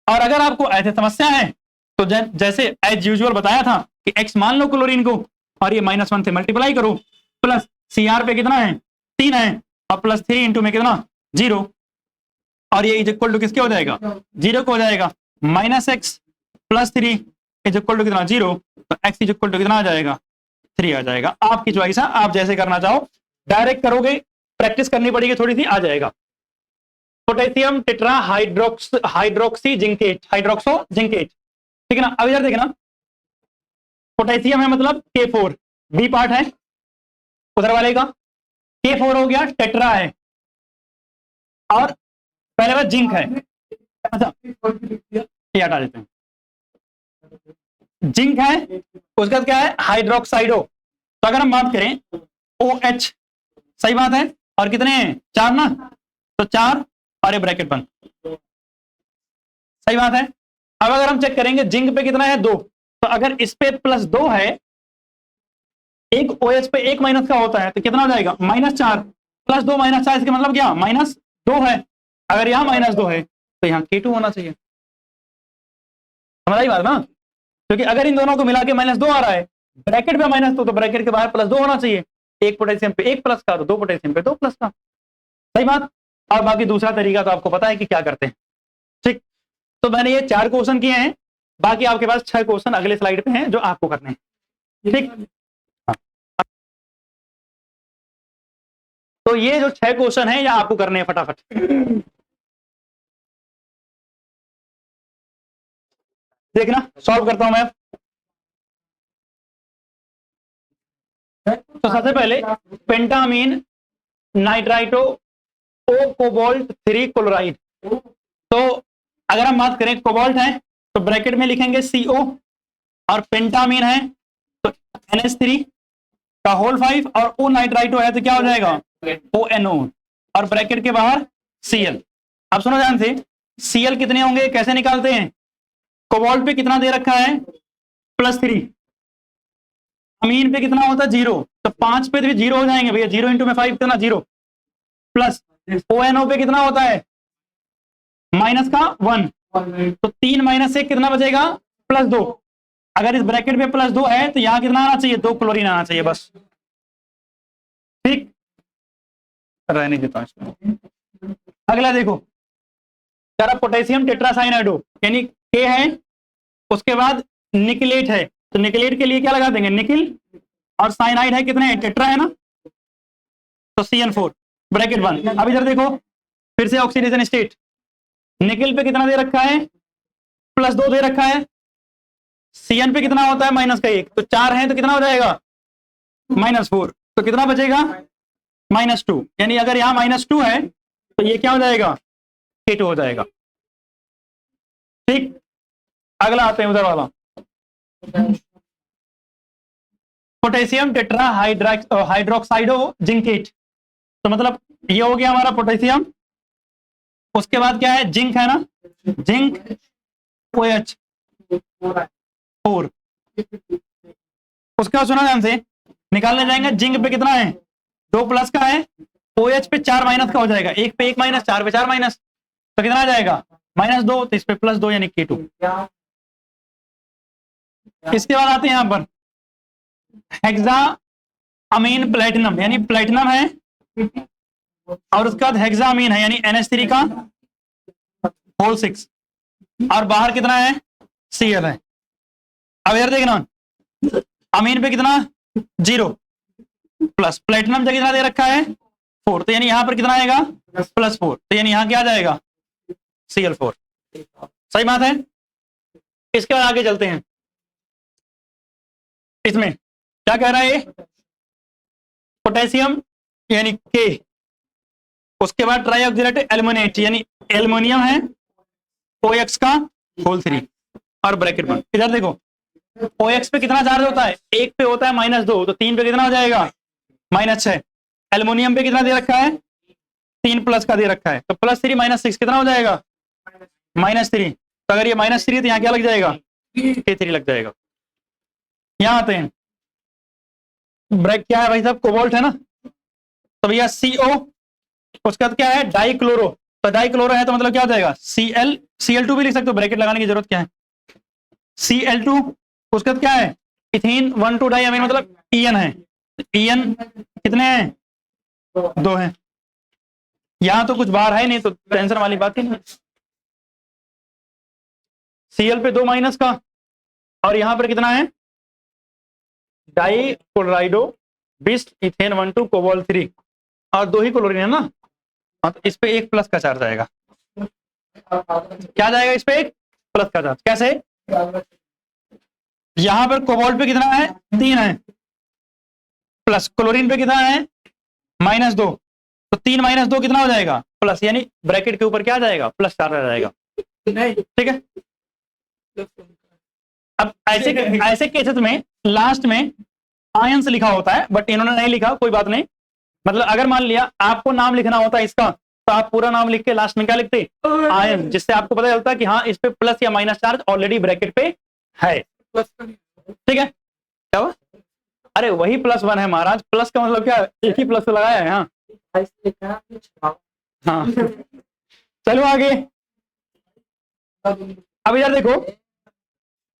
और अगर आपको ऐसे समस्या है तो जैसे एज यूजुअल बताया था कि x मान लो क्लोरीन को और ये -1 से मल्टीप्लाई करो, प्लस Cr पे कितना है? 3 है, और +3 इंटू में कितना? 0, और ये इज इक्वल टू किसके हो जाएगा? 0 को हो जाएगा। -x + 3 इज इक्वल टू कितना? 0, तो x इज इक्वल टू कितना आ जाएगा? 3 आ जाएगा। आपकी चॉइस है, आप जैसे करना चाहो। डायरेक्ट करोगे, प्रैक्टिस करनी पड़ेगी थोड़ी सी, आ जाएगा। Potassium tetra hydroxy zincate, hydroxo zincate, ठीक है ना? अब इधर देखना, पोटेशियम है मतलब K4, बी पार्ट है उधर वाले का, K4 हो गया, टेट्रा है, और पहले बार जिंक है। अच्छा ये हटा देते हैं, जिंक है, उसके बाद क्या है? हाइड्रोक्साइडो। तो अगर हम बात करें OH, सही बात है, और कितने हैं? 4 ना, तो 4 और ये ब्रैकेट बंद, सही बात है। अब अगर हम चेक करेंगे जिंक पे कितना है? 2, तो अगर इस पे +2 है, एक OH पे 1 माइनस का होता है तो कितना हो जाएगा? -4 + 2 -4, इसका मतलब क्या? -2 है। अगर यहाँ -2 है तो यहाँ K2 होना चाहिए। समझ आई बात ना? क्योंकि अगर इन दोनों को मिला के -2 आ रहा है, ब्रैकेट पे -2, तो ब्रैकेट के बाहर +2 होना चाहिए। एक पोटेशियम पे 1 प्लस का, तो 2 पोटेशियम पे 2 प्लस का, सही बात। और बाकी दूसरा तरीका तो आपको पता है कि क्या करते हैं, ठीक। तो मैंने ये 4 क्वेश्चन किए हैं, बाकी आपके पास 6 क्वेश्चन अगले स्लाइड पे हैं जो आपको करने हैं, ठीक। तो ये जो 6 क्वेश्चन है ये आपको करने हैं फटाफट। देखना सॉल्व करता हूं मैं। तो सबसे पहले पेंटामीन नाइट्राइटो ओ कोबाल्ट 3 क्लोराइड। तो अगर हम बात करें कोबाल्ट है तो ब्रैकेट में लिखेंगे CO, और पेंटामीन है तो NH3 का होल 5, और ओ नाइट्राइटो है तो क्या हो जाएगा? ONO, और ब्रैकेट के बाहर Cl। अब सुनो ध्यान से, Cl कितने होंगे कैसे निकालते हैं? कोबाल्ट पे कितना दे रखा है? +3। अमीन पे कितना होता है? 0, तो 5 पे भी 0 हो जाएंगे भैया, 0 इंटू में 5 कितना? 0, प्लस ONO पे कितना होता है? -1, तो 3 - 1 कितना बचेगा? +2। अगर इस ब्रैकेट में +2 है तो यहां कितना आना चाहिए? 2 क्लोरीन आना चाहिए, बस, ठीक। रहने देता हूं इसको। अगला देखो, जरा पोटेशियम टेट्रासाइनाइडो, यानी K है, उसके बाद निकलेट है, तो निकलेट के लिए क्या लगा देंगे? निकिल, और साइनाइड है, कितने हैं? टेट्रा है ना, तो CN4 ब्रैकेट बंद। अब इधर देखो, फिर से ऑक्सीडेशन स्टेट, निकिल पे कितना दे रखा है? +2 दे रखा है। Cn पे कितना होता है? -1, तो 4 है तो कितना हो जाएगा? -4, तो कितना बचेगा? -2, यानी अगर यहाँ -2 है तो ये क्या हो जाएगा? K2 हो जाएगा, ठीक। अगला आते हैं उधर वाला, पोटेशियम टेट्रा हाइड्रोक्साइडो जिंकेट। तो मतलब ये हो गया हमारा पोटेशियम, उसके बाद क्या है? जिंक है ना, जिंक OH4। उसके बाद सुना ध्यान से, निकालने जाएंगे, जिंक पे कितना है? 2 प्लस का है, OH पे 4 माइनस का हो जाएगा, 1 पे 1 माइनस, 4 पे 4 माइनस, तो कितना आ जाएगा? -2, तो इस पे +2 यानी K2। इसके बाद आते हैं यहां पर हेक्सा अमीन प्लेटिनम, यानी प्लेटिनम है, और उसके बाद हेक्सा अमीन है यानी NH3 का होल 6, और बाहर कितना है? Cl है। अब यार देखना, अमीन पे कितना? 0, प्लस प्लेटिनम जगह कितना दे रखा है? 4, तो यानी यहां पर कितना आएगा? +4, तो यानी यहां क्या आ जाएगा? Cl4, सही बात है। इसके बाद आगे चलते हैं, इसमें क्या कह रहा है? पोटेशियम यानी K, उसके बाद ट्राईऑक्सिलेट एल्युमिनेट यानी एल्युमिनियम है, OX का होल 3, और ब्रैकेट बंद। इधर देखो, OX पे कितना चार्ज होता है? 1 पे होता है -2, तो 3 पे कितना हो जाएगा? -6। एल्युमिनियम पे कितना दे रखा है? 3 प्लस का दे रखा है, तो +3 - 6 कितना हो जाएगा? -3। तो अगर ये -3 है तो यहाँ क्या लग जाएगा, K3 लग जाएगा। यहाँ आते हैं, ब्रेक क्या है भाई साहब, कोबाल्ट है ना, तो भैया CO, उसके बाद क्या है डाइक्लोरो, तो डाइक्लोरो है तो मतलब क्या हो जाएगा Cl2 भी लिख सकते हो, ब्रैकेट लगाने की जरूरत क्या है, Cl2, उसके बाद क्या है इथीन 1,2 डाई अमीन मतलब EN है, EN कितने हैं, 2 हैं। यहां तो कुछ बाहर है नहीं तो टेंशन वाली बात ही नहीं, Cl पे 2 माइनस का, और यहां पर कितना है डाई क्लोराइडो बिस्ट इथेन 1,2 कोबाल्ट 3, और 2 ही क्लोरीन है ना, हाँ तो इस पे 1 प्लस का चार्ज आएगा, क्या जाएगा इस पे 1 प्लस का चार्ज, कैसे, यहां पर कोबाल्ट पे कितना है 3 है, प्लस क्लोरीन पे कितना है -2, तो 3 - 2 कितना हो जाएगा प्लस, यानी ब्रैकेट के ऊपर क्या आ जाएगा प्लस चार्ज आ जाएगा, ठीक है। अब ऐसे केसेस में लास्ट में आयंस लिखा होता है, बट इन्होंने नहीं लिखा, कोई बात नहीं, मतलब अगर मान लिया आपको नाम लिखना होता है इसका, तो आप पूरा नाम लिख के लास्ट में क्या लिखते आयन, जिससे आपको पता चलता है कि हाँ इस पे प्लस या माइनस चार्ज ऑलरेडी ब्रैकेट पे है, ठीक है। क्या हुआ, अरे वही +1 है महाराज, प्लस का मतलब क्या, एक ही प्लस लगाया है, हाँ चलो आगे, अब इधर देखो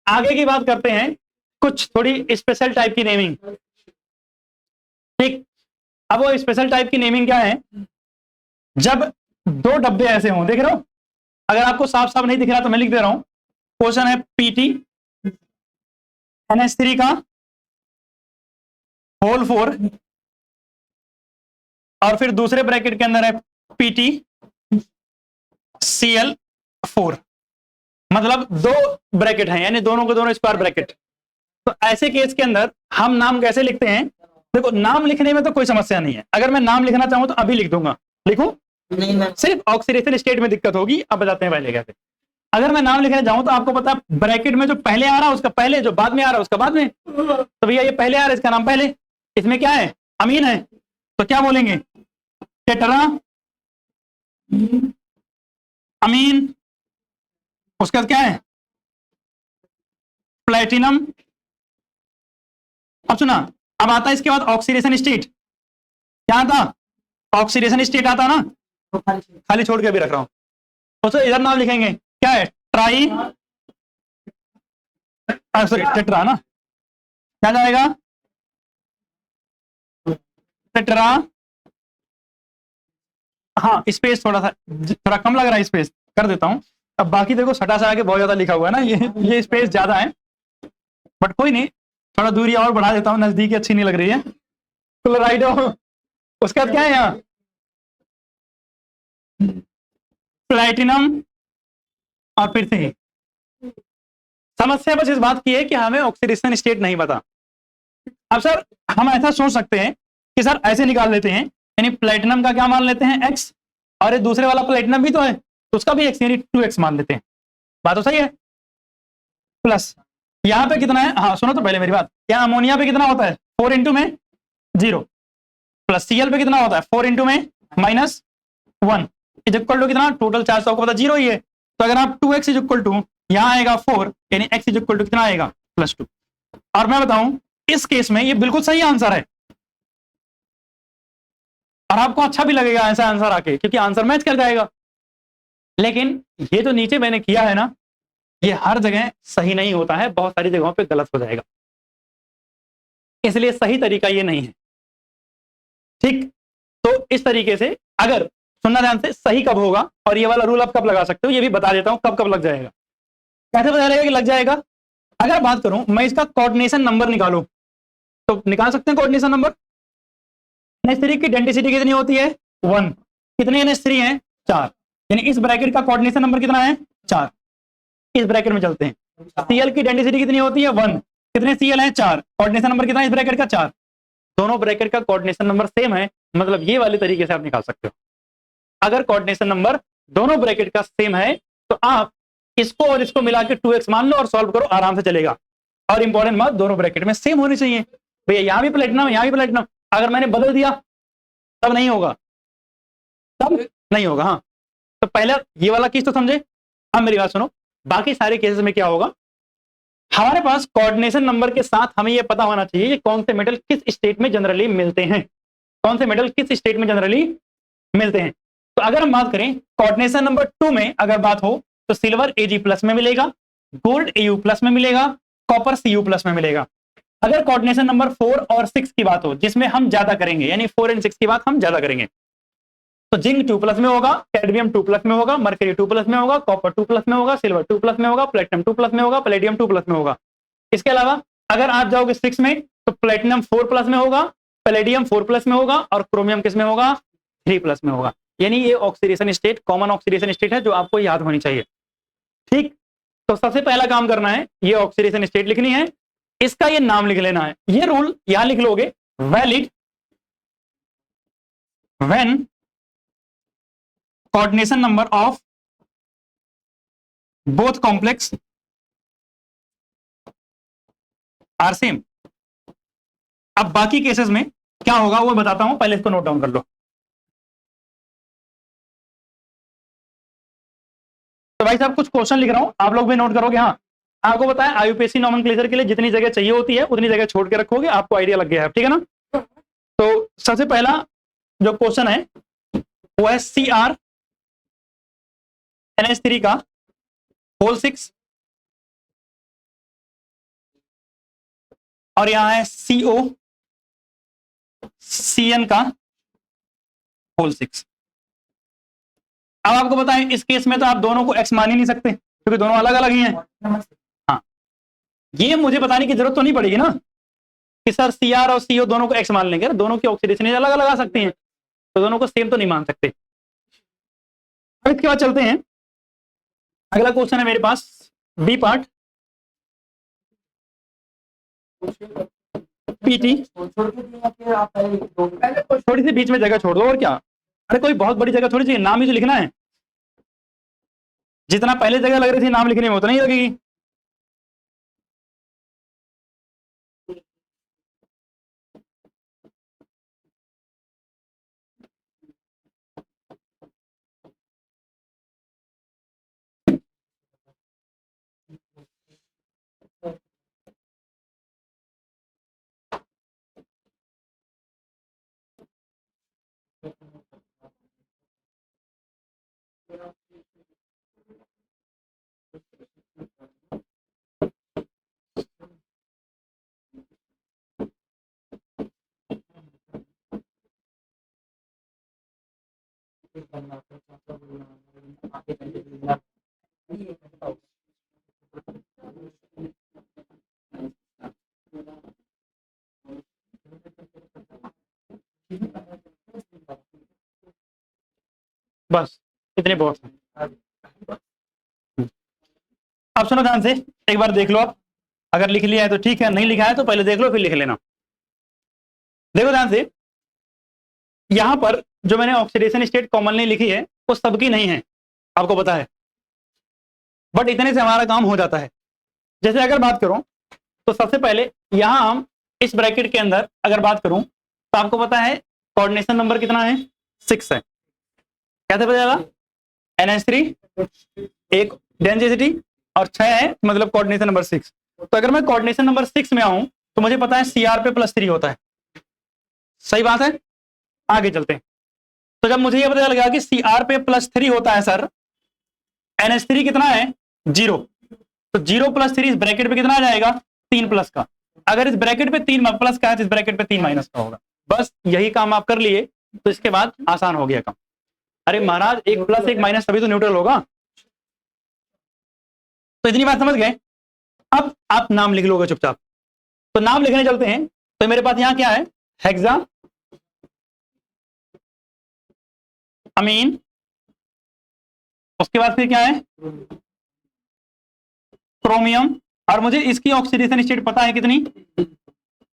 आगे की बात करते हैं, कुछ थोड़ी स्पेशल टाइप की नेमिंग, ठीक। अब वो स्पेशल टाइप की नेमिंग क्या है, जब 2 डब्बे ऐसे हों, देख रहे हो, अगर आपको साफ साफ नहीं दिख रहा तो मैं लिख दे रहा हूं, क्वेश्चन है PT NH3 का होल 4, और फिर दूसरे ब्रैकेट के अंदर है PT Cl4, मतलब 2 ब्रैकेट हैं, यानी दोनों के दोनों स्क्वायर ब्रैकेट। तो ऐसे केस के अंदर हम नाम कैसे लिखते हैं, देखो नाम लिखने में तो कोई समस्या नहीं है, अगर मैं नाम लिखना चाहूं तो अभी लिख दूंगा, लिखूं नहीं, सिर्फ ऑक्सीडेशन स्टेट में दिक्कत होगी, अब बताते हैं पहले कैसे। अगर मैं नाम लिखने जाऊं तो आपको पता है ब्रैकेट में जो पहले आ रहा है उसका पहले, जो बाद में आ रहा है उसका बाद में, तो भैया ये पहले आ रहा है इसका नाम पहले, इसमें क्या है अमीन है, तो क्या बोलेंगे टेट्रा अमीन, उसका क्या है प्लेटिनम। अब सुना, अब आता है इसके बाद ऑक्सीडेशन स्टेट, क्या आता ऑक्सीडेशन स्टेट आता ना, खाली छोड़ के भी रख रहा हूं, तो इधर नाम लिखेंगे क्या है ट्राई, सॉरी टेट्रा ना, क्या जाएगा टेट्रा, हाँ स्पेस थोड़ा कम लग रहा है, स्पेस कर देता हूं, अब बाकी देखो सटा सटा के बहुत ज्यादा लिखा हुआ है ना, ये स्पेस ज्यादा है, बट कोई नहीं, थोड़ा दूरी और बढ़ा देता हूं, नजदीकी अच्छी नहीं लग रही है, क्लोराइडो, उसका क्या है यहाँ प्लैटिनम, और फिर से समस्या बस इस बात की है कि हमें ऑक्सीडेशन स्टेट नहीं पता। अब सर हम ऐसा सोच सकते हैं कि सर ऐसे निकाल लेते हैं, यानी प्लैटिनम का क्या मान लेते हैं x, और ये दूसरे वाला प्लैटिनम भी तो है तो उसका भी x यानी 2x मान लेते हैं, बात तो सही है। प्लस यहाँ पे कितना है, हाँ सुनो तो पहले मेरी बात, यहाँ अमोनिया पे कितना होता है 4 इंटू में 0, प्लस Cl पे कितना होता है 4 इंटू में -1 इज इक्वल टू कितना, टोटल चार्ज तो आपको पता 0 ही है, तो अगर आप 2x इज इक्वल टू यहाँ आएगा 4, यानी x इज इक्वल टू कितना आएगा +2। और मैं बताऊं इस केस में ये बिल्कुल सही आंसर है, और आपको अच्छा भी लगेगा ऐसा आंसर आके, क्योंकि आंसर मैच कर जाएगा। लेकिन ये जो नीचे मैंने किया है ना, ये हर जगह सही नहीं होता है, बहुत सारी जगहों पे गलत हो जाएगा, इसलिए सही तरीका ये नहीं है, ठीक। तो इस तरीके से अगर सुनना ध्यान से, सही कब होगा और ये वाला रूल आप कब लगा सकते हो, ये भी बता देता हूं कब कब लग जाएगा, कैसे पता चलेगा कि लग जाएगा। अगर बात करूं मैं इसका कोऑर्डिनेशन नंबर निकालूं, तो निकाल सकते हैं कोऑर्डिनेशन नंबर। NH3 की डेंसिटी कितनी होती है 1, कितने NH3 हैं 4, यानी इस ब्रैकेट का कोऑर्डिनेशन नंबर कितना है 4, इस ब्रैकेट में चलते हैं। Cl की डेंसिटी कितनी होती है 1, कितने Cl हैं 4, कोऑर्डिनेशन नंबर कितना है इस ब्रैकेट का 4, दोनों ब्रैकेट का कोऑर्डिनेशन नंबर सेम है, मतलब ये वाले तरीके से आप निकाल सकते हो। अगर कोऑर्डिनेशन नंबर दोनों ब्रैकेट का सेम है तो आप इसको और इसको मिला के 2x मान लो और सॉल्व करो, आराम से चलेगा। और इंपॉर्टेंट बात, दोनों ब्रैकेट में सेम होनी चाहिए, भैया यहाँ भी प्लेटिनम यहाँ भी प्लेटिनम, अगर मैंने बदल दिया तब नहीं होगा, तब नहीं होगा। हाँ तो पहले ये वाला केस तो समझे, अब मेरी बात सुनो, बाकी सारे केसेस में क्या होगा, हमारे पास कोऑर्डिनेशन नंबर के साथ हमें यह पता होना चाहिए कि कौन से मेटल किस स्टेट में जनरली मिलते हैं, कौन से मेटल किस स्टेट में जनरली मिलते हैं। तो अगर हम बात करें कोऑर्डिनेशन नंबर 2 में अगर बात हो तो सिल्वर Ag+ में मिलेगा, गोल्ड Au+ में मिलेगा, कॉपर Cu+ में मिलेगा। अगर कोऑर्डिनेशन नंबर 4 और 6 की बात हो जिसमें हम ज्यादा करेंगे, यानी 4 और 6 की बात हम ज्यादा करेंगे, तो जिंक 2+ में होगा, कैडमियम 2+ में होगा, मरकरी 2+ में होगा, कॉपर 2+ में होगा, सिल्वर 2+ में होगा, प्लेटिनम 2+ में होगा, पैलेडियम 2+ में होगा। इसके अलावा अगर आप जाओगे 6 में तो प्लेटिनम 4+ में होगा, पैलेडियम 4+ में होगा और क्रोमियम किस में होगा, 3+ में होगा। यानी ये oxidation state common oxidation state है जो आपको याद होनी चाहिए। ठीक, तो सबसे पहला काम करना है, ये ऑक्सीडेशन स्टेट लिखनी है, इसका ये नाम लिख लेना है। ये रूल यहां लिख लोगे, valid when coordination number of both complex are same. अब बाकी केसेस में क्या होगा वो बताता हूं, पहले इसको नोट डाउन कर लो। तो भाई साहब कुछ क्वेश्चन लिख रहा हूं, आप लोग भी नोट करोगे। हाँ, आपको बताया आईयूपीएसी नोमेनक्लेचर के लिए जितनी जगह चाहिए होती है उतनी जगह छोड़ के रखोगे, आपको आइडिया लग गया है, ठीक है ना। तो सबसे पहला जो क्वेश्चन है वो है CrNH3 का होल 6 और यहां है COCN का होल 6। अब आपको बताएं इस केस में तो आप दोनों को एक्स मान ही नहीं सकते क्योंकि दोनों अलग अलग ही हैं। हाँ, ये मुझे बताने की जरूरत तो नहीं पड़ेगी ना कि सर Cr और CO दोनों को एक्स मान लेंगे, दोनों की ऑक्सीडेशन अलग अलग आ सकती हैं, तो दोनों को सेम तो नहीं मान सकते। अब इसके बाद चलते हैं, अगला क्वेश्चन है मेरे पास बी पार्ट, पीटी। थोड़ी सी बीच में जगह छोड़ दो और क्या, अरे कोई बहुत बड़ी जगह थोड़ी चाहिए, नाम ही तो लिखना है। जितना पहले जगह लग रही थी नाम लिखने में उतना ही लगेगी। बस इतने बहुत हैं। अब सुनो ध्यान से, एक बार देख लो आप, अगर लिख लिया है तो ठीक है, नहीं लिखा है तो पहले देख लो फिर लिख लेना। देखो ध्यान से, यहां पर जो मैंने ऑक्सीडेशन स्टेट कॉमनली लिखी है वो सबकी नहीं है, आपको पता है, बट इतने से हमारा काम हो जाता है। जैसे अगर बात करूं तो सबसे पहले यहां हम इस ब्रैकेट के अंदर अगर बात करूं तो आपको पता है कोऑर्डिनेशन नंबर कितना है, 6 है। कैसे पता चला, NH3 एक डेंसिटी और 6 है, मतलब कोऑर्डिनेशन नंबर 6। तो अगर मैं कोऑर्डिनेशन नंबर 6 में आऊं तो मुझे पता है Cr पे +3 होता है, सही बात है। आगे चलते हैं, तो जब मुझे यह पता लगा कि Cr पे +3 होता है सर, NH3 कितना है 0, तो 0 + 3 इस ब्रैकेट पे कितना आ जाएगा 3+ का। अगर इस ब्रैकेट पे 3+ का है तो इस ब्रैकेट पे 3- का होगा। बस यही काम आप कर लिए तो इसके बाद आसान हो गया काम। अरे महाराज 1 + 1 - तभी तो न्यूट्रल होगा। तो इतनी बात समझ गए। अब आप नाम लिख लोगे चुपचाप, तो नाम लिखने चलते हैं। तो मेरे पास यहां क्या है, हेक्सा अमीन, उसके बाद फिर क्या है क्रोमियम, और मुझे इसकी ऑक्सीडेशन स्टेट पता है कितनी 3,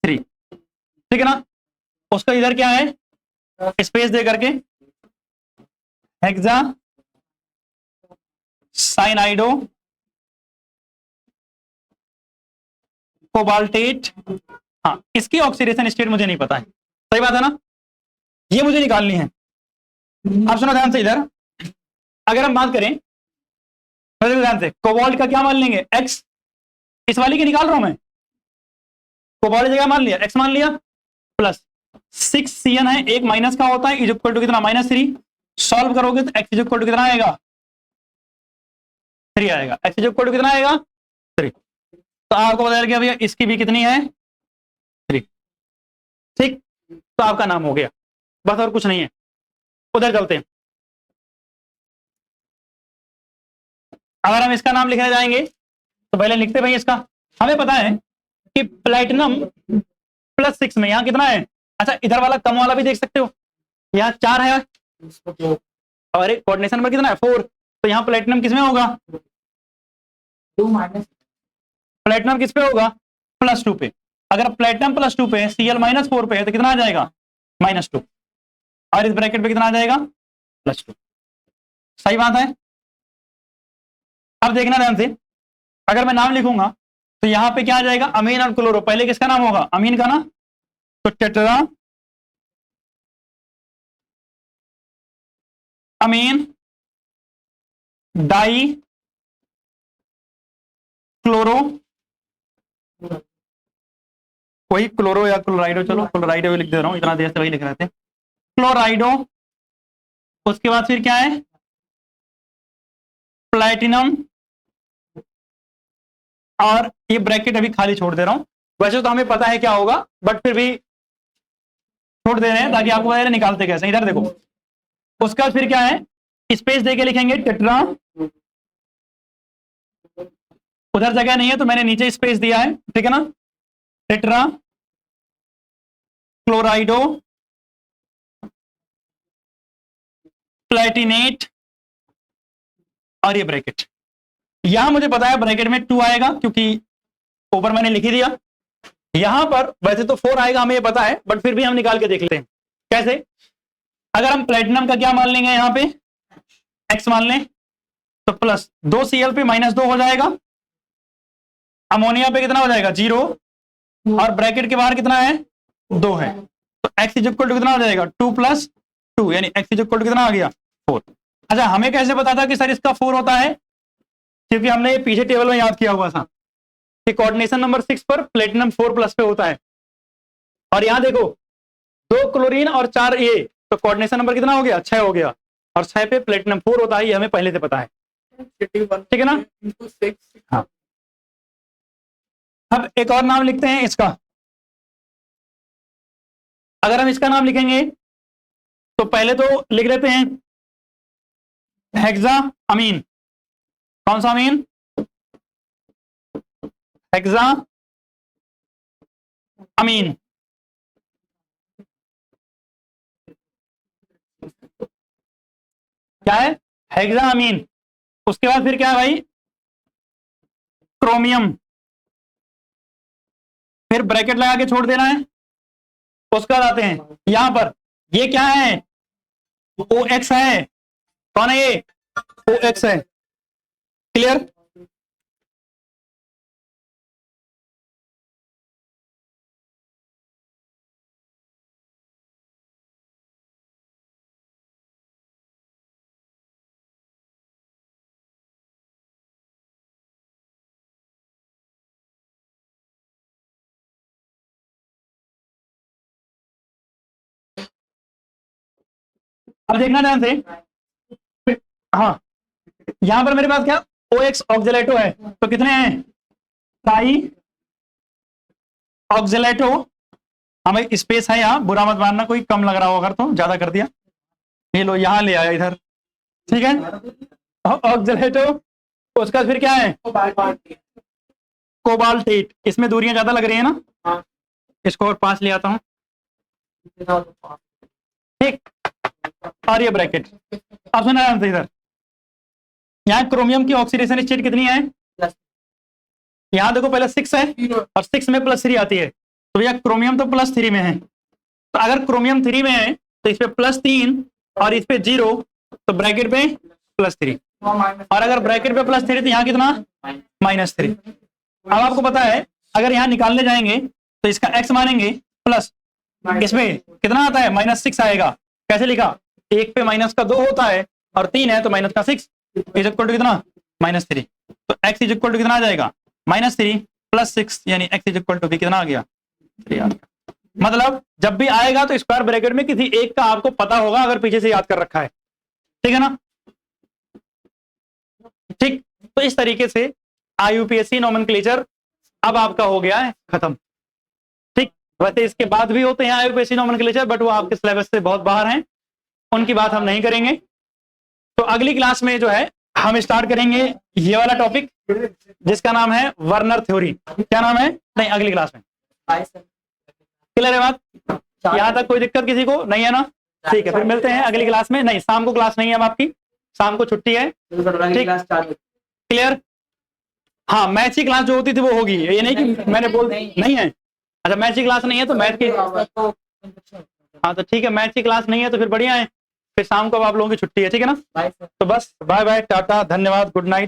ठीक है ना। उसका इधर क्या है स्पेस दे करके हेक्सा साइनाइडो कोबाल्टेट। हाँ, इसकी ऑक्सीडेशन स्टेट मुझे नहीं पता है, सही बात है ना, ये मुझे निकालनी है। अब सुनो ध्यान से, इधर अगर हम बात करें ध्यान से, कोबाल्ट का क्या मान लेंगे, एक्स, इस वाली की निकाल रहा हूं मैं, कोबाल्ट जगह मान लिया एक्स मान लिया, प्लस 6Cn है, एक माइनस का होता है, इज इक्वल टू कितना -3, सॉल्व करोगे तो एक्स इज इक्वल टू कितना आएगा 3 आएगा, एक्स इज इक्वल टू कितना आएगा 3। तो आपको बता दिया भैया इसकी भी कितनी है 3, ठीक, तो आपका नाम हो गया, बस और कुछ नहीं है। उधर चलते हैं, अगर हम इसका नाम लिखने जाएंगे तो पहले लिखते भाई इसका, हमें पता है कि प्लैटिनम +6 में यहाँ कितना है, अच्छा इधर वाला कम वाला भी देख सकते हो, यहाँ 4 है और एक कोऑर्डिनेशन नंबर कितना है 4, तो यहाँ प्लैटिनम किस में होगा 2 माइनस, प्लैटिनम किस पे होगा +2 पे, अगर प्लैटिनम +2 पे Cl -4 पे है तो कितना आ जाएगा -2, और इस ब्रैकेट पे कितना आ जाएगा +2, सही बात है। अब देखना ध्यान से, अगर मैं नाम लिखूंगा तो यहां पे क्या आ जाएगा अमीन और क्लोरो, पहले किसका नाम होगा अमीन का ना, तो टेट्रा अमीन डाई क्लोरो, वही क्लोरो या क्लोराइडो, चलो क्लोराइडो लिख दे रहा हूं, इतना देर से वही लिख रहे थे, क्लोराइडो, उसके बाद फिर क्या है प्लैटिनम, और ये ब्रैकेट अभी खाली छोड़ दे रहा हूं, वैसे तो हमें पता है क्या होगा बट फिर भी छोड़ दे रहे हैं ताकि आपको पता निकालते कैसे। इधर देखो, उसका फिर क्या है स्पेस देके लिखेंगे टेट्रा, उधर जगह नहीं है तो मैंने नीचे स्पेस दिया है, ठीक है ना, टेट्रा क्लोराइडो प्लैटिनेट, और ये ब्रैकेट, यहां मुझे पता है ब्रैकेट में 2 आएगा क्योंकि ऊपर मैंने लिख ही दिया, यहां पर वैसे तो 4 आएगा हमें ये पता है बट फिर भी हम निकाल के देख लेते हैं कैसे। अगर हम प्लैटिनम का क्या मान लेंगे यहां पे x मान लें तो प्लस 2Cl पे -2 हो जाएगा, अमोनिया पे कितना हो जाएगा 0, और ब्रैकेट के बाहर कितना है 2 है, तो x इज इक्वल टू कितना हो जाएगा 2 + 2, यानी x इज इक्वल टू कितना आ गया 4। अच्छा हमें कैसे पता था कि सर इसका 4 होता है, क्योंकि हमने ये पीछे टेबल में याद किया हुआ था कि कोऑर्डिनेशन नंबर 6 पर प्लेटिनम 4+ पे होता है, और यहां देखो 2 क्लोरीन और 4 ये, तो कोऑर्डिनेशन नंबर कितना हो गया 6 हो गया, और 6 पे प्लेटिनम 4 होता है, ये हमें पहले से पता है, ठीक है ना। हाँ, अब एक और नाम लिखते हैं इसका, अगर हम इसका नाम लिखेंगे तो पहले तो लिख लेते हैं हेक्सा अमीन, कौन सा अमीन हेक्सा अमीन, क्या है हेक्सा अमीन, उसके बाद फिर क्या है भाई क्रोमियम, फिर ब्रैकेट लगा के छोड़ देना है, उसके बाद आते हैं यहां पर ये क्या है OX है, कौन है ये OX है, क्लियर। अब देखना ध्यान से, हाँ यहां पर मेरे पास क्या OX ऑक्जेलेटो है, तो कितने हैं साई ऑक्जेलेटो, हाँ भाई स्पेस है यहाँ, बुरा मत मानना कोई कम लग रहा हो अगर तो ज्यादा कर दिया, ये लो यहाँ ले आया इधर, ठीक है ऑक्जेलेटो, उसका फिर क्या है कोबाल्टेट, इसमें दूरियां ज्यादा लग रही है ना, इसको और पास ले आता हूं, ठीक, और ये ब्रैकेट। अब सुना ध्यान से इधर, यहाँ क्रोमियम की ऑक्सीडेशन स्टेट कितनी है, यहाँ देखो पहले 6 है और 6 में +3 आती है, तो भैया क्रोमियम तो +3 में है, तो अगर क्रोमियम 3 में है तो इस पे +3 और इस पे 0, तो ब्रैकेट पे +3, और अगर ब्रैकेट पे +3 तो यहाँ कितना -3। अब आपको पता है अगर यहाँ निकालने जाएंगे तो इसका x मानेंगे प्लस, इसमें कितना आता है -6 आएगा, कैसे लिखा 1 पे -2 होता है और 3 है तो -6 इज इक्वल टू कितना -3। तो x इज इक्वल टू कितना आ जाएगा, -3 + 6, यानी x इज इक्वल टू भी कितना आ गया, 3 आ गया। मतलब जब भी आएगा तो स्क्वायर ब्रैकेट में किसी एक का आपको पता होगा, अगर पीछे से याद कर रखा है, ठीक है ना। ठीक, तो इस तरीके से IUPAC नोमेनक्लेचर अब आपका हो गया है खत्म। ठीक, वैसे इसके बाद भी होते हैं IUPAC नोमेनक्लेचर, बट वो आपके सिलेबस से बहुत बाहर हैं, उनकी बात हम नहीं करेंगे। तो अगली क्लास में जो है हम स्टार्ट करेंगे ये वाला टॉपिक जिसका नाम है वर्नर थ्योरी। क्या नाम है, नहीं अगली क्लास में। क्लियर है बात, यहाँ तक कोई दिक्कत किसी को नहीं है ना। ठीक है, फिर मिलते हैं अगली क्लास में। नहीं, शाम को क्लास नहीं है अब आपकी, शाम को छुट्टी है। ठीक, क्लियर। हाँ, मैथ की क्लास जो होती थी वो होगी, ये नहीं कि मैंने बोल नहीं है। अच्छा, मैथ की क्लास नहीं है तो मैथ की, हाँ तो ठीक है, मैथ की क्लास नहीं है तो फिर बढ़िया है, फिर शाम को अब आप लोगों की छुट्टी है, ठीक है ना। तो बस बाय बाय, टाटा, धन्यवाद, गुड नाइट।